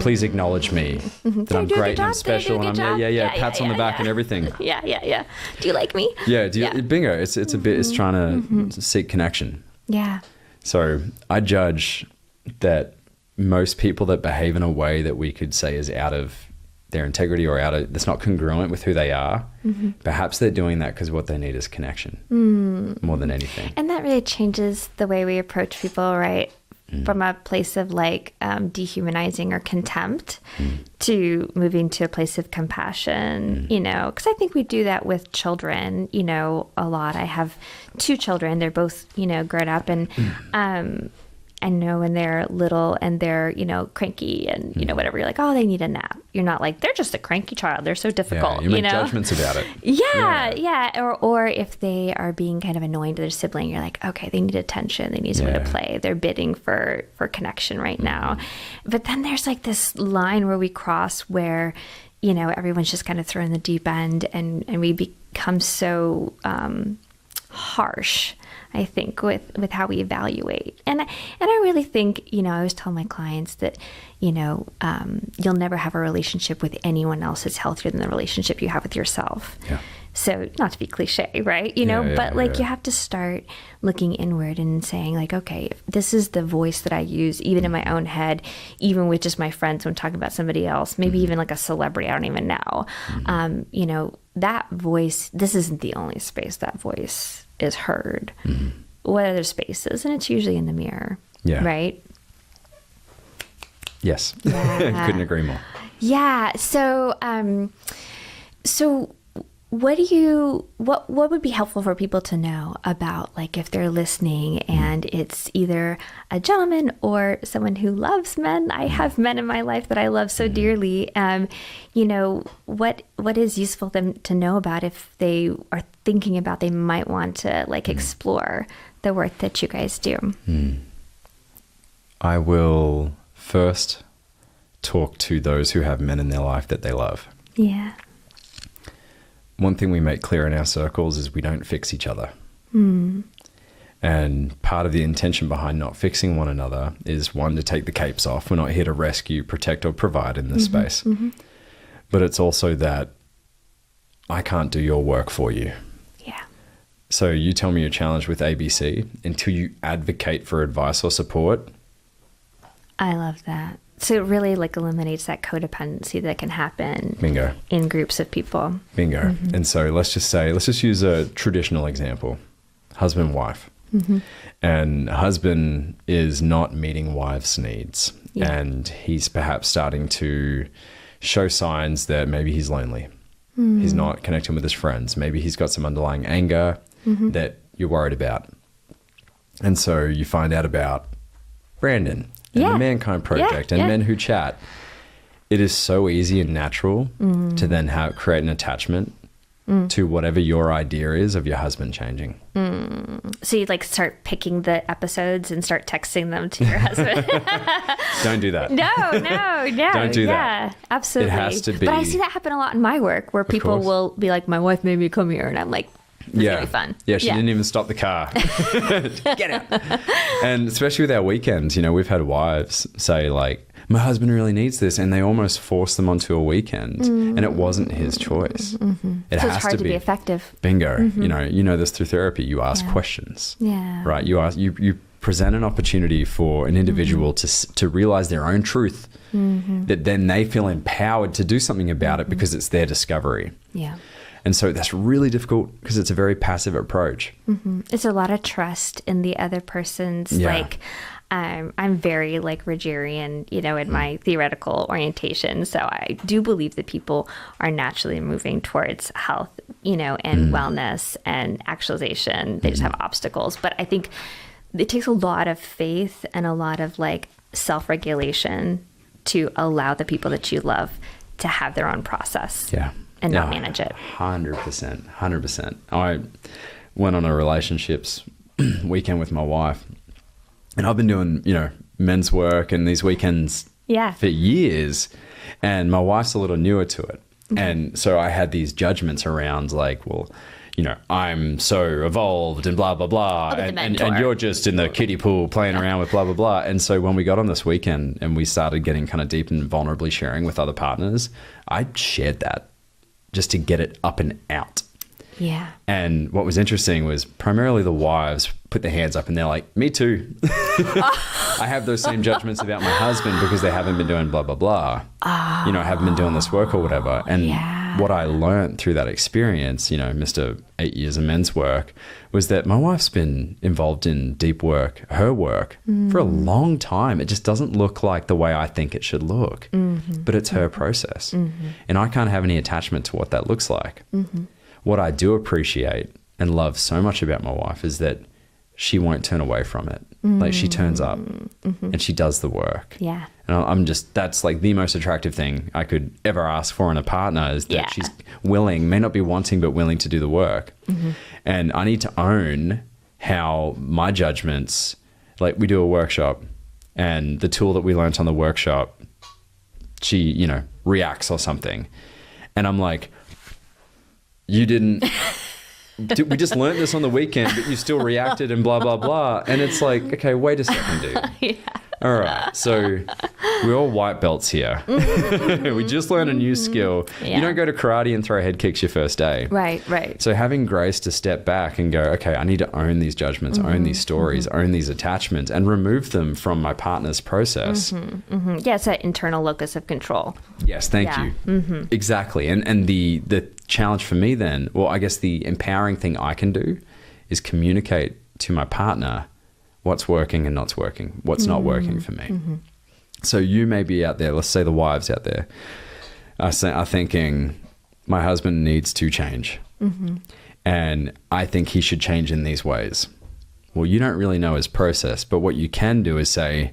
Please acknowledge me that I'm great and I'm special and I'm pats on the back and everything. Yeah. Do you like me? Yeah. Bingo. It's a bit. It's trying to seek connection. Yeah. So I judge that most people that behave in a way that we could say is out of their integrity or that's not congruent with who they are, perhaps they're doing that because what they need is connection more than anything. And that really changes the way we approach people, right? From a place of dehumanizing or contempt to moving to a place of compassion, because I think we do that with children, a lot. I have 2 children. They're both, grown up, and I know when they're little and they're, cranky and, whatever, you're like, oh, they need a nap. You're not like, they're just a cranky child. They're so difficult, you make judgments about it. Yeah. Or if they are being kind of annoying to their sibling, you're like, okay, they need attention. They need someone to play. They're bidding for connection right now. But then there's this line where we cross where, everyone's just kind of thrown in the deep end and we become so harsh, I think, with how we evaluate. And I really think, I always tell my clients that, you'll never have a relationship with anyone else that's healthier than the relationship you have with yourself. Yeah. So not to be cliche, right? You have to start looking inward and saying okay, this is the voice that I use even in my own head, even with just my friends when talking about somebody else, maybe even a celebrity I don't even know. That voice, this isn't the only space that voice is heard. What other spaces? And it's usually in the mirror. Yeah. Right? Yes. Yeah. Couldn't agree more. Yeah. So what would be helpful for people to know about if they're listening and it's either a gentleman or someone who loves men? I have men in my life that I love so dearly. What is useful for them to know about if they are thinking about they might want to explore the work that you guys do? I will first talk to those who have men in their life that they love. Yeah. One thing we make clear in our circles is we don't fix each other. And part of the intention behind not fixing one another is, one, to take the capes off. We're not here to rescue, protect, or provide in this space. But it's also that I can't do your work for you. Yeah. So you tell me your challenge with ABC, until you advocate for advice or support. I love that. So it really eliminates that codependency that can happen. Bingo. In groups of people. Bingo. And so let's just use a traditional example. Husband, wife. And husband is not meeting wife's needs. Yeah. And he's perhaps starting to show signs that maybe he's lonely. He's not connecting with his friends. Maybe he's got some underlying anger that, you're worried about. And so you find out about Brandon and the Mankind Project and Men Who Chat. It is so easy and natural to then create an attachment to whatever your idea is of your husband changing. So you like start picking the episodes and start texting them to your husband. Don't do that. No. Don't do that. Absolutely. It has to be. But I see that happen a lot in my work where people will be like, my wife made me come here. And I'm like, this is gonna be fun. Yeah, she didn't even stop the car. Get out. And especially with our weekends, you know, we've had wives say like, my husband really needs this, and they almost force them onto a weekend, and it wasn't his choice. It so has it's hard to be effective. Bingo. You know this through therapy. You ask questions. Yeah. Right. You present an opportunity for an individual to realize their own truth, that then they feel empowered to do something about it because it's their discovery. Yeah. And so that's really difficult because it's a very passive approach. It's a lot of trust in the other person's like. I'm very like Rogerian, you know, in my theoretical orientation. So I do believe that people are naturally moving towards health, you know, and wellness and actualization. They just have obstacles. But I think it takes a lot of faith and a lot of like self-regulation to allow the people that you love to have their own process and not manage it. 100%. I went on a relationships weekend with my wife. And I've been doing, you know, men's work and these weekends for years. And my wife's a little newer to it. And so I had these judgments around like, well, you know, I'm so evolved and blah, blah, blah. And you're just in the kiddie pool playing around with blah, blah, blah. And so when we got on this weekend and we started getting kind of deep and vulnerably sharing with other partners, I shared that just to get it up and out. Yeah. And what was interesting was primarily the wives put their hands up and they're like, me too. I have those same judgments about my husband because they haven't been doing blah, blah, blah. You know, haven't been doing this work or whatever. And what I learned through that experience, you know, Mr. 8 years of men's work, was that my wife's been involved in deep work, her work, for a long time. It just doesn't look like the way I think it should look. But it's her process. And I can't have any attachment to what that looks like. What I do appreciate and love so much about my wife is that she won't turn away from it. Like she turns up and she does the work. Yeah. And I'm just, that's like the most attractive thing I could ever ask for in a partner is that she's willing, may not be wanting, but willing to do the work. And I need to own how my judgments, like we do a workshop and the tool that we learned on the workshop, she, you know, reacts or something. And I'm like, you didn't, we just learned this on the weekend, but you still reacted and blah, blah, blah. And it's like, okay, wait a second, dude. All right. So we're all white belts here. We just learned a new skill. You don't go to karate and throw head kicks your first day. Right. So having grace to step back and go, okay, I need to own these judgments, own these stories, own these attachments, and remove them from my partner's process. Yeah, it's that internal locus of control. Yes, thank you. Exactly. And the challenge for me then, well, I guess the empowering thing I can do is communicate to my partner what's working and not working, what's not working for me. So you may be out there, let's say the wives out there are thinking, my husband needs to change. And I think he should change in these ways. Well, you don't really know his process, but what you can do is say,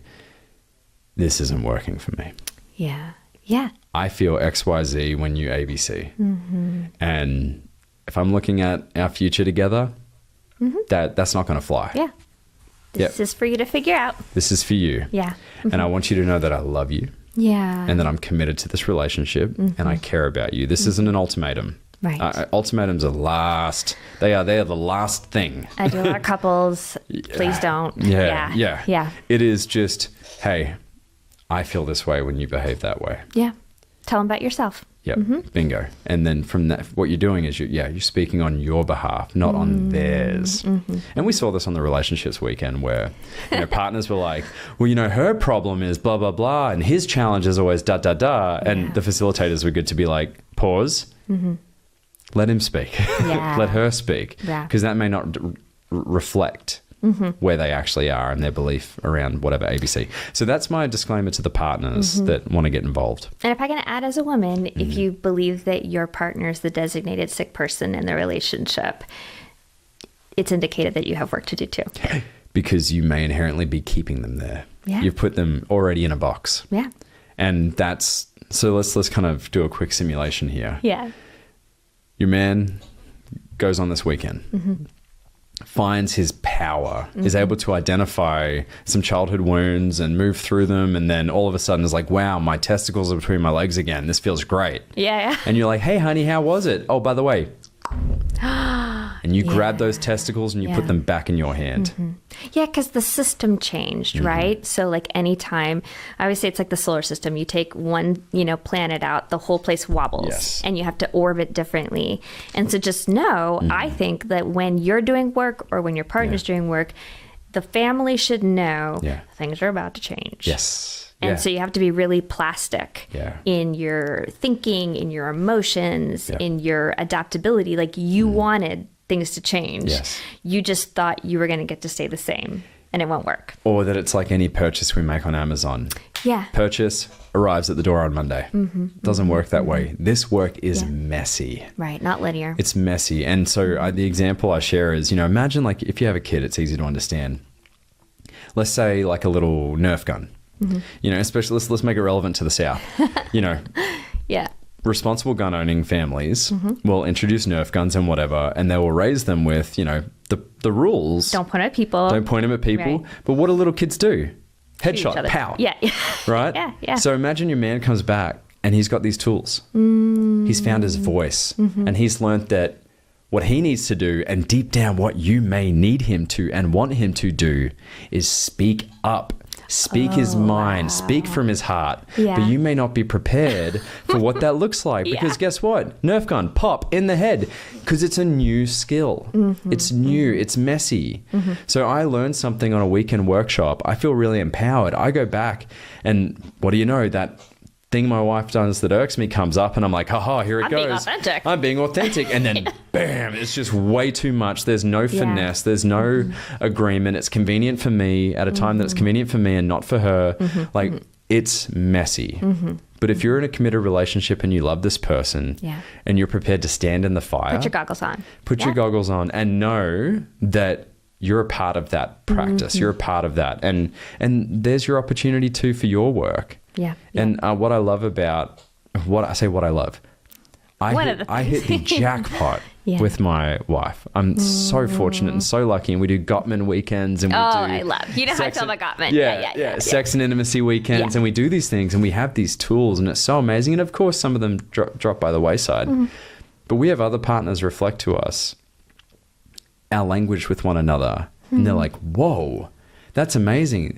this isn't working for me. Yeah. I feel XYZ when you ABC. And if I'm looking at our future together, that's not going to fly. Yeah. This is for you to figure out. This is for you. Yeah. And I want you to know that I love you. Yeah. And that I'm committed to this relationship and I care about you. This isn't an ultimatum. Right. Ultimatums are last. They are the last thing. I do a lot of couples. Please don't. Yeah. It is just, hey, I feel this way when you behave that way. Yeah. Tell them about yourself. Yep. Bingo. And then from that, what you're doing is you're speaking on your behalf, not on theirs. And we saw this on the relationships weekend where, you know, partners were like, well, you know, her problem is blah, blah, blah. And his challenge is always da, da, da. And the facilitators were good to be like, pause, let him speak, let her speak. Because that may not reflect where they actually are and their belief around whatever ABC. So that's my disclaimer to the partners that want to get involved. And if I can add as a woman, if you believe that your partner is the designated sick person in the relationship, it's indicated that you have work to do too. Because you may inherently be keeping them there. Yeah. You've put them already in a box. Yeah. And so let's kind of do a quick simulation here. Yeah. Your man goes on this weekend, finds his power, is able to identify some childhood wounds and move through them. And then all of a sudden is like, wow, my testicles are between my legs again. This feels great. Yeah. And you're like, hey, honey, how was it? Oh, by the way. And you grab those testicles and you put them back in your hand. Yeah, because the system changed, right? So like anytime, I always say it's like the solar system. You take one, planet out, the whole place wobbles and you have to orbit differently. And so just know, I think that when you're doing work or when your partner's doing work, the family should know things are about to change. Yes. And so you have to be really plastic in your thinking, in your emotions, in your adaptability. Like you wanted things to change. Yes. You just thought you were going to get to stay the same and it won't work. Or that it's like any purchase we make on Amazon. Yeah. Purchase arrives at the door on Monday. Doesn't work that way. This work is messy. Right. Not linear. It's messy. And so the example I share is, imagine like if you have a kid, it's easy to understand. Let's say like a little Nerf gun. Especially let's make it relevant to the South. Yeah. Responsible gun owning families will introduce Nerf guns and whatever, and they will raise them with, the rules. Don't point at people. Don't point them at people. Right. But what do little kids do? Headshot, pow. Yeah. Right? Yeah. So imagine your man comes back and he's got these tools. He's found his voice and he's learned that what he needs to do, and deep down what you may need him to and want him to do, is speak up. Speak his mind, speak from his heart, but you may not be prepared for what that looks like because guess what? Nerf gun, pop in the head, because it's a new skill. It's new, it's messy. So I learned something on a weekend workshop. I feel really empowered. I go back and what do you know? That thing my wife does that irks me comes up and I'm like, haha, here it goes. I'm being authentic. And then bam, it's just way too much. There's no finesse. There's no agreement. It's convenient for me at a time that it's convenient for me and not for her. It's messy. But if you're in a committed relationship and you love this person and you're prepared to stand in the fire. Put your goggles on. Put your goggles on and know that you're a part of that practice. You're a part of that. And there's your opportunity too for your work. Yeah. And what I love about I hit the jackpot with my wife. I'm so fortunate and so lucky. And we do Gottman weekends and I love. You know how I feel about Gottman. Yeah. Sex and intimacy weekends. And we do these things and we have these tools and it's so amazing. And of course, some of them drop by the wayside. But we have other partners reflect to us our language with one another. And they're like, whoa, that's amazing.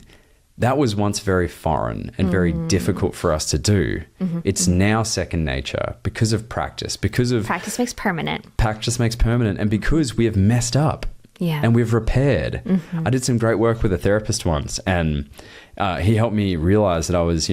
That was once very foreign and very difficult for us to do. It's now second nature because of practice, practice makes permanent. Practice makes permanent. And because we have messed up and we've repaired. I did some great work with a therapist once and he helped me realize that I was,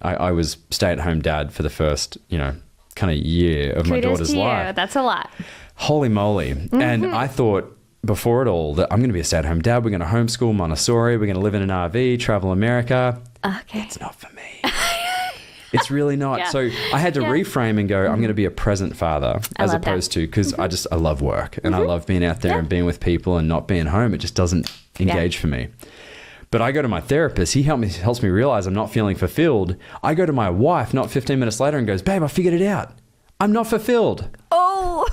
I was stay-at-home dad for the first, kind of year of my daughter's life. That's a lot. Holy moly. And I thought, before it all, that I'm going to be a stay-at-home dad. We're going to homeschool Montessori. We're going to live in an RV, travel America. Okay. It's not for me. It's really not. So I had to reframe and go, I'm going to be a present father as opposed to, because I love work and I love being out there and being with people and not being home. It just doesn't engage for me. But I go to my therapist. He helps me realize I'm not feeling fulfilled. I go to my wife not 15 minutes later and goes, babe, I figured it out. I'm not fulfilled. Oh.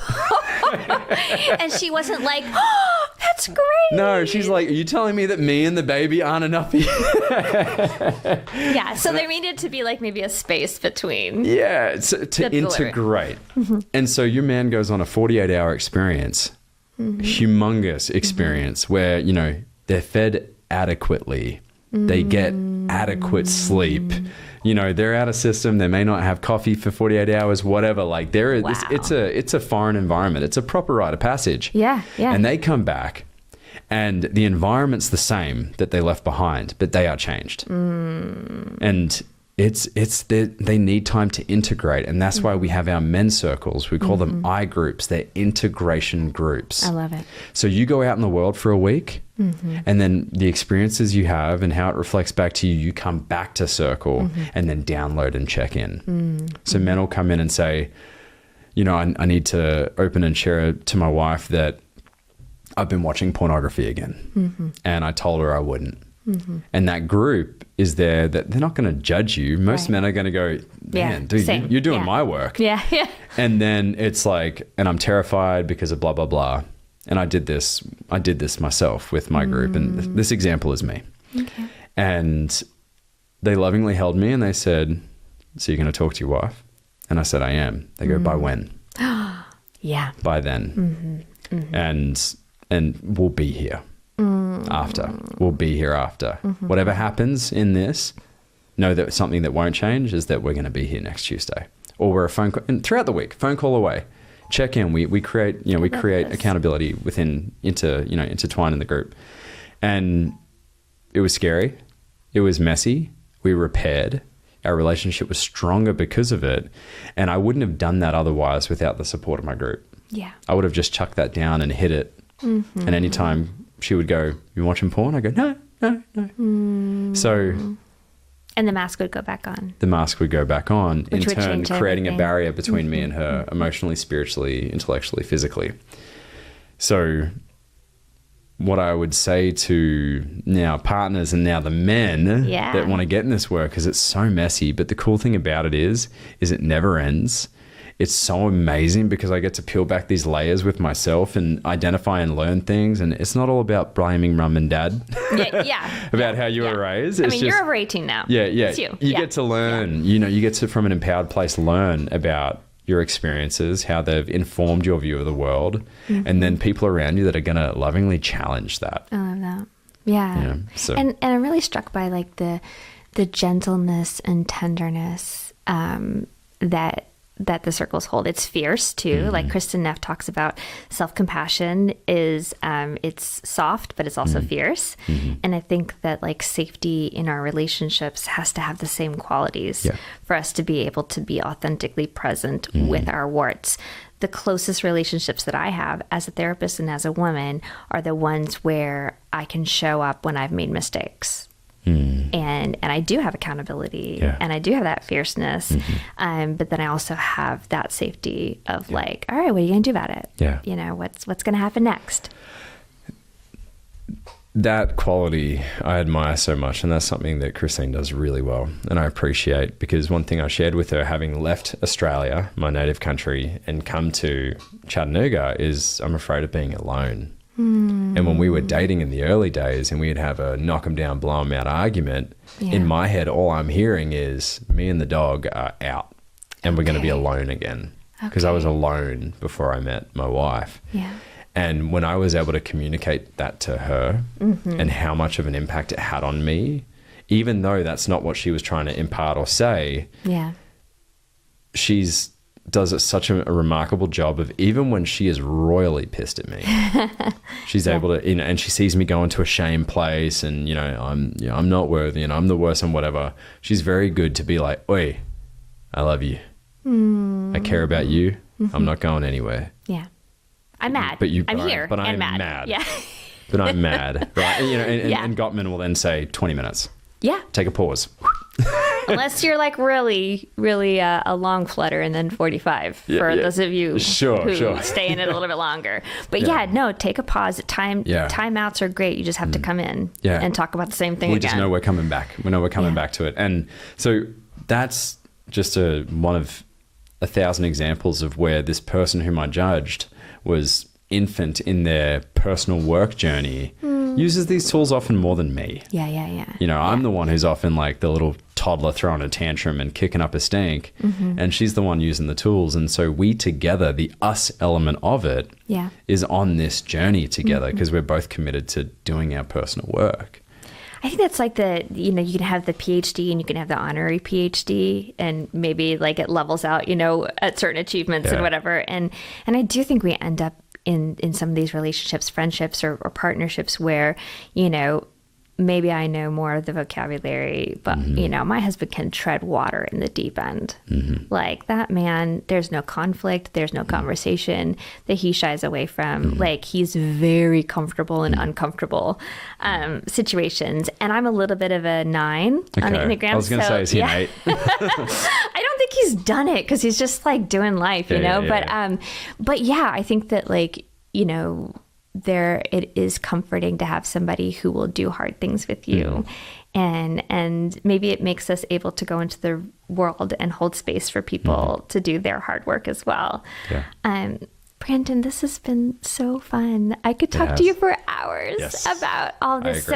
And she wasn't like, oh, that's great. No, she's like, are you telling me that me and the baby aren't enough? Yeah, so there needed to be like maybe a space between. Yeah, to integrate. And so your man goes on a 48-hour experience, humongous experience where, they're fed adequately. They get adequate sleep. They're out of system. They may not have coffee for 48 hours, whatever. Like it's a foreign environment. It's a proper rite of passage. Yeah. And they come back and the environment's the same that they left behind, but they are changed. And they need time to integrate. And that's why we have our men's circles. We call them I groups. They're integration groups. I love it. So you go out in the world for a week and then the experiences you have and how it reflects back to you, you come back to circle and then download and check in. So men will come in and say, I need to open and share to my wife that I've been watching pornography again. And I told her I wouldn't. And that group is there that they're not going to judge you. Most men are going to go, man, dude, you're doing my work. Yeah. And then it's like, and I'm terrified because of blah, blah, blah. And I did this myself with my group. And this example is me. Okay. And they lovingly held me and they said, so you're going to talk to your wife? And I said, I am. They go, by when? Yeah. By then. And we'll be here after. We'll be here after. Whatever happens in this, know that something that won't change is that we're going to be here next Tuesday. Or we're a phone call, and throughout the week, phone call away. Check in. We create, we create accountability intertwined in the group. And it was scary. It was messy. We repaired. Our relationship was stronger because of it. And I wouldn't have done that otherwise without the support of my group. Yeah. I would have just chucked that down and hit it. And anytime she would go, you watching porn? I go, no. So... And the mask would go back on. The mask would go back on, Which in turn creating a barrier between me and her, emotionally, spiritually, intellectually, physically. So what I would say to now partners and now the men that want to get in this work, because it's so messy, but the cool thing about it is it never ends. It's so amazing because I get to peel back these layers with myself and identify and learn things. And it's not all about blaming mum and dad about how you were raised. It's you're over 18 now. Yeah. It's you. You get to learn, you get to, from an empowered place, learn about your experiences, how they've informed your view of the world. And then people around you that are going to lovingly challenge that. I love that. Yeah. So. And I'm really struck by like the gentleness and tenderness that the circles hold. It's fierce too. Like Kristen Neff talks about, self-compassion is it's soft, but it's also fierce. And I think that like safety in our relationships has to have the same qualities for us to be able to be authentically present with our warts. The closest relationships that I have as a therapist and as a woman are the ones where I can show up when I've made mistakes. And I do have accountability and I do have that fierceness. But then I also have that safety of like, all right, what are you going to do about it? Yeah. What's going to happen next? That quality I admire so much. And that's something that Christine does really well. And I appreciate, because one thing I shared with her, having left Australia, my native country, and come to Chattanooga, is I'm afraid of being alone. And when we were dating in the early days and we'd have a knock 'em down, blow 'em out argument, in my head, all I'm hearing is me and the dog are out and we're going to be alone again. Because I was alone before I met my wife. Yeah. And when I was able to communicate that to her and how much of an impact it had on me, even though that's not what she was trying to impart or say, she's does such a remarkable job of, even when she is royally pissed at me, she's able to, and she sees me go into a shame place and, I'm not worthy and I'm the worst and whatever. She's very good to be like, oi, I love you. I care about you. I'm not going anywhere. Yeah. I'm mad. I'm here. But I'm mad. Yeah. But I'm mad. Right. And Gottman will then say 20 minutes. Yeah. Take a pause. Unless you're like really, really a long flutter, and then 45 for those of you who stay in it a little bit longer. But take a pause. Timeouts are great. You just have to come in and talk about the same thing again. We just know we're coming back. We know we're coming back to it. And so that's just one of 1,000 examples of where this person whom I judged was infant in their personal work journey, uses these tools often more than me. I'm the one who's often like the little toddler throwing a tantrum and kicking up a stink, and she's the one using the tools. And so we together, the us element of it is on this journey together, because we're both committed to doing our personal work. I think that's like you can have the PhD and you can have the honorary PhD, and maybe like it levels out, at certain achievements and whatever. And I do think we end up in some of these relationships, friendships or partnerships where, maybe I know more of the vocabulary, but my husband can tread water in the deep end. Like that man, there's no conflict, there's no conversation that he shies away from. Like he's very comfortable in uncomfortable situations. And I'm a little bit of a 9 on the Enneagram. I was going to say, is he an 8? I don't think he's done it because he's just like doing life, But I think that it is comforting to have somebody who will do hard things with you. And maybe it makes us able to go into the world and hold space for people to do their hard work as well. Yeah. Brandon, this has been so fun. I could talk to you for hours about all this.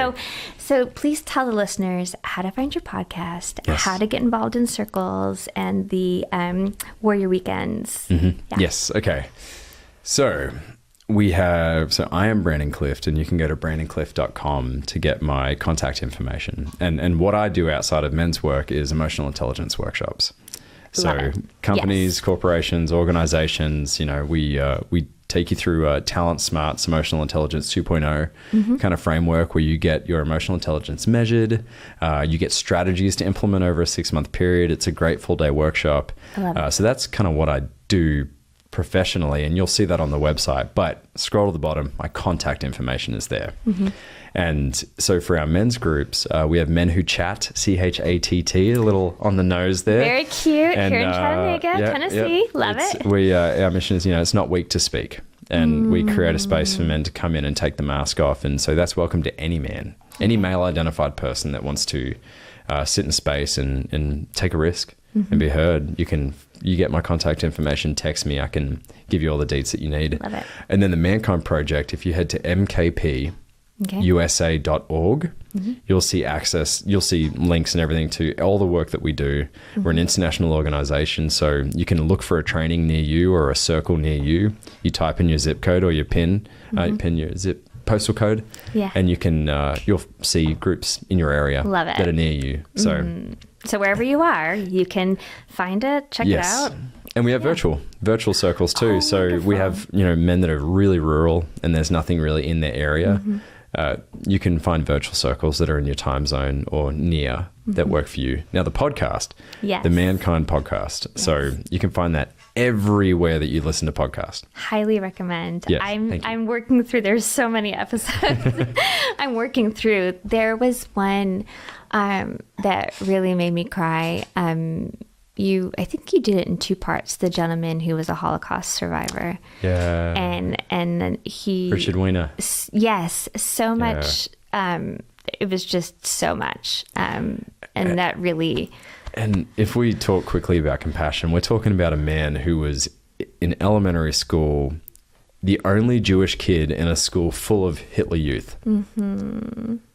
So please tell the listeners how to find your podcast, how to get involved in circles, and the Warrior Weekends. Yes. Okay. So I am Brandon Clift, and you can go to brandonclift.com to get my contact information. And what I do outside of men's work is emotional intelligence workshops. So companies, corporations, organizations, we take you through Talent Smart's Emotional Intelligence 2.0 kind of framework where you get your emotional intelligence measured. You get strategies to implement over a 6-month period. It's a great full-day workshop. So that's kind of what I do professionally, and you'll see that on the website. But scroll to the bottom, my contact information is there. And so for our men's groups, we have Men Who Chat, CHATT, a little on the nose there. Very cute. And, here in Chattanooga, Tennessee. Love it. Our mission is, it's not weak to speak. And we create a space for men to come in and take the mask off. And so that's welcome to any man, any male identified person that wants to sit in space and take a risk and be heard. You get my contact information, text me. I can give you all the deets that you need. Love it. And then the Mankind Project, if you head to mkpusa.org, you'll see links and everything to all the work that we do. We're an international organization, so you can look for a training near you or a circle near you. You type in your zip code or your pin your zip postal code, and you can you'll see groups in your area that are near you. So wherever you are, you can find it, check it out. And we have virtual circles too. So wonderful. We have, men that are really rural and there's nothing really in their area. You can find virtual circles that are in your time zone or near that work for you. Now the podcast, the Mankind Podcast. So you can find that everywhere that you listen to podcasts. Highly recommend. Yes, I'm working through, there's so many episodes I'm working through. There was one that really made me cry. I think you did it in 2 parts. The gentleman who was a Holocaust survivor. Yeah. And he... Richard Weiner. Yes. So much. It was just so much. And that really... And if we talk quickly about compassion, we're talking about a man who was in elementary school, the only Jewish kid in a school full of Hitler youth.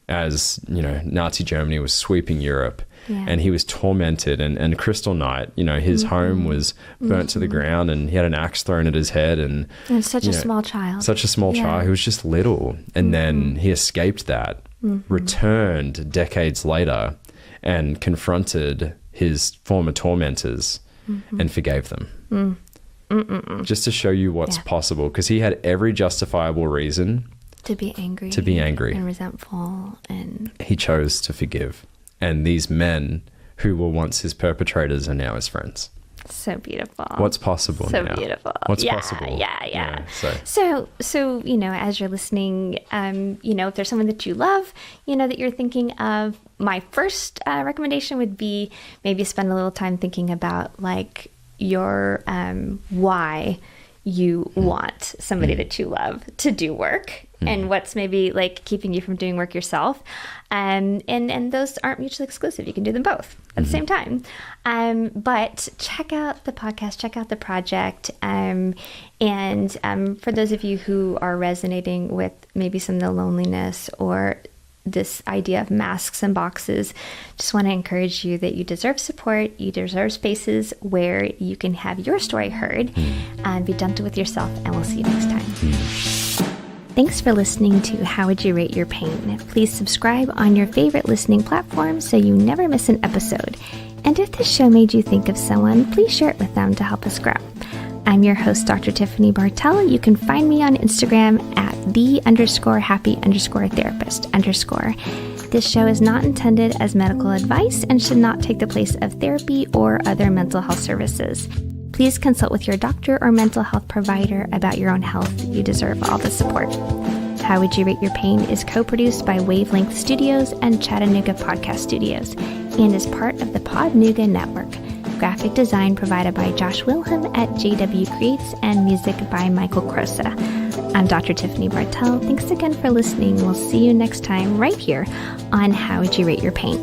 As, Nazi Germany was sweeping Europe. And he was tormented, and Crystal Night, his home was burnt to the ground, and he had an axe thrown at his head, and such a small child. Such a small child. He was just little. And then he escaped that, returned decades later, and confronted his former tormentors and forgave them. Just to show you what's possible, because he had every justifiable reason to be angry and resentful, and he chose to forgive. And these men who were once his perpetrators are now his friends. So beautiful. What's possible now? So beautiful. What's possible? Yeah. So, as you're listening, if there's someone that you love, that you're thinking of, my first recommendation would be maybe spend a little time thinking about like your why you want somebody that you love to do work. And what's maybe like keeping you from doing work yourself. And those aren't mutually exclusive. You can do them both at the same time. But check out the podcast, check out the project. And for those of you who are resonating with maybe some of the loneliness or this idea of masks and boxes, just want to encourage you that you deserve support. You deserve spaces where you can have your story heard and be gentle with yourself. And we'll see you next time. Thanks for listening to How Would You Rate Your Pain? Please subscribe on your favorite listening platform so you never miss an episode. And if this show made you think of someone, please share it with them to help us grow. I'm your host, Dr. Tiffany Bartell. You can find me on Instagram at the_happy_therapist_. This show is not intended as medical advice and should not take the place of therapy or other mental health services. Please consult with your doctor or mental health provider about your own health. You deserve all the support. How Would You Rate Your Pain is co-produced by Wavelength Studios and Chattanooga Podcast Studios and is part of the Podnooga Network. Graphic design provided by Josh Wilhelm at JW Creates and music by Michael Crosa. I'm Dr. Tiffany Bartell. Thanks again for listening. We'll see you next time right here on How Would You Rate Your Paint?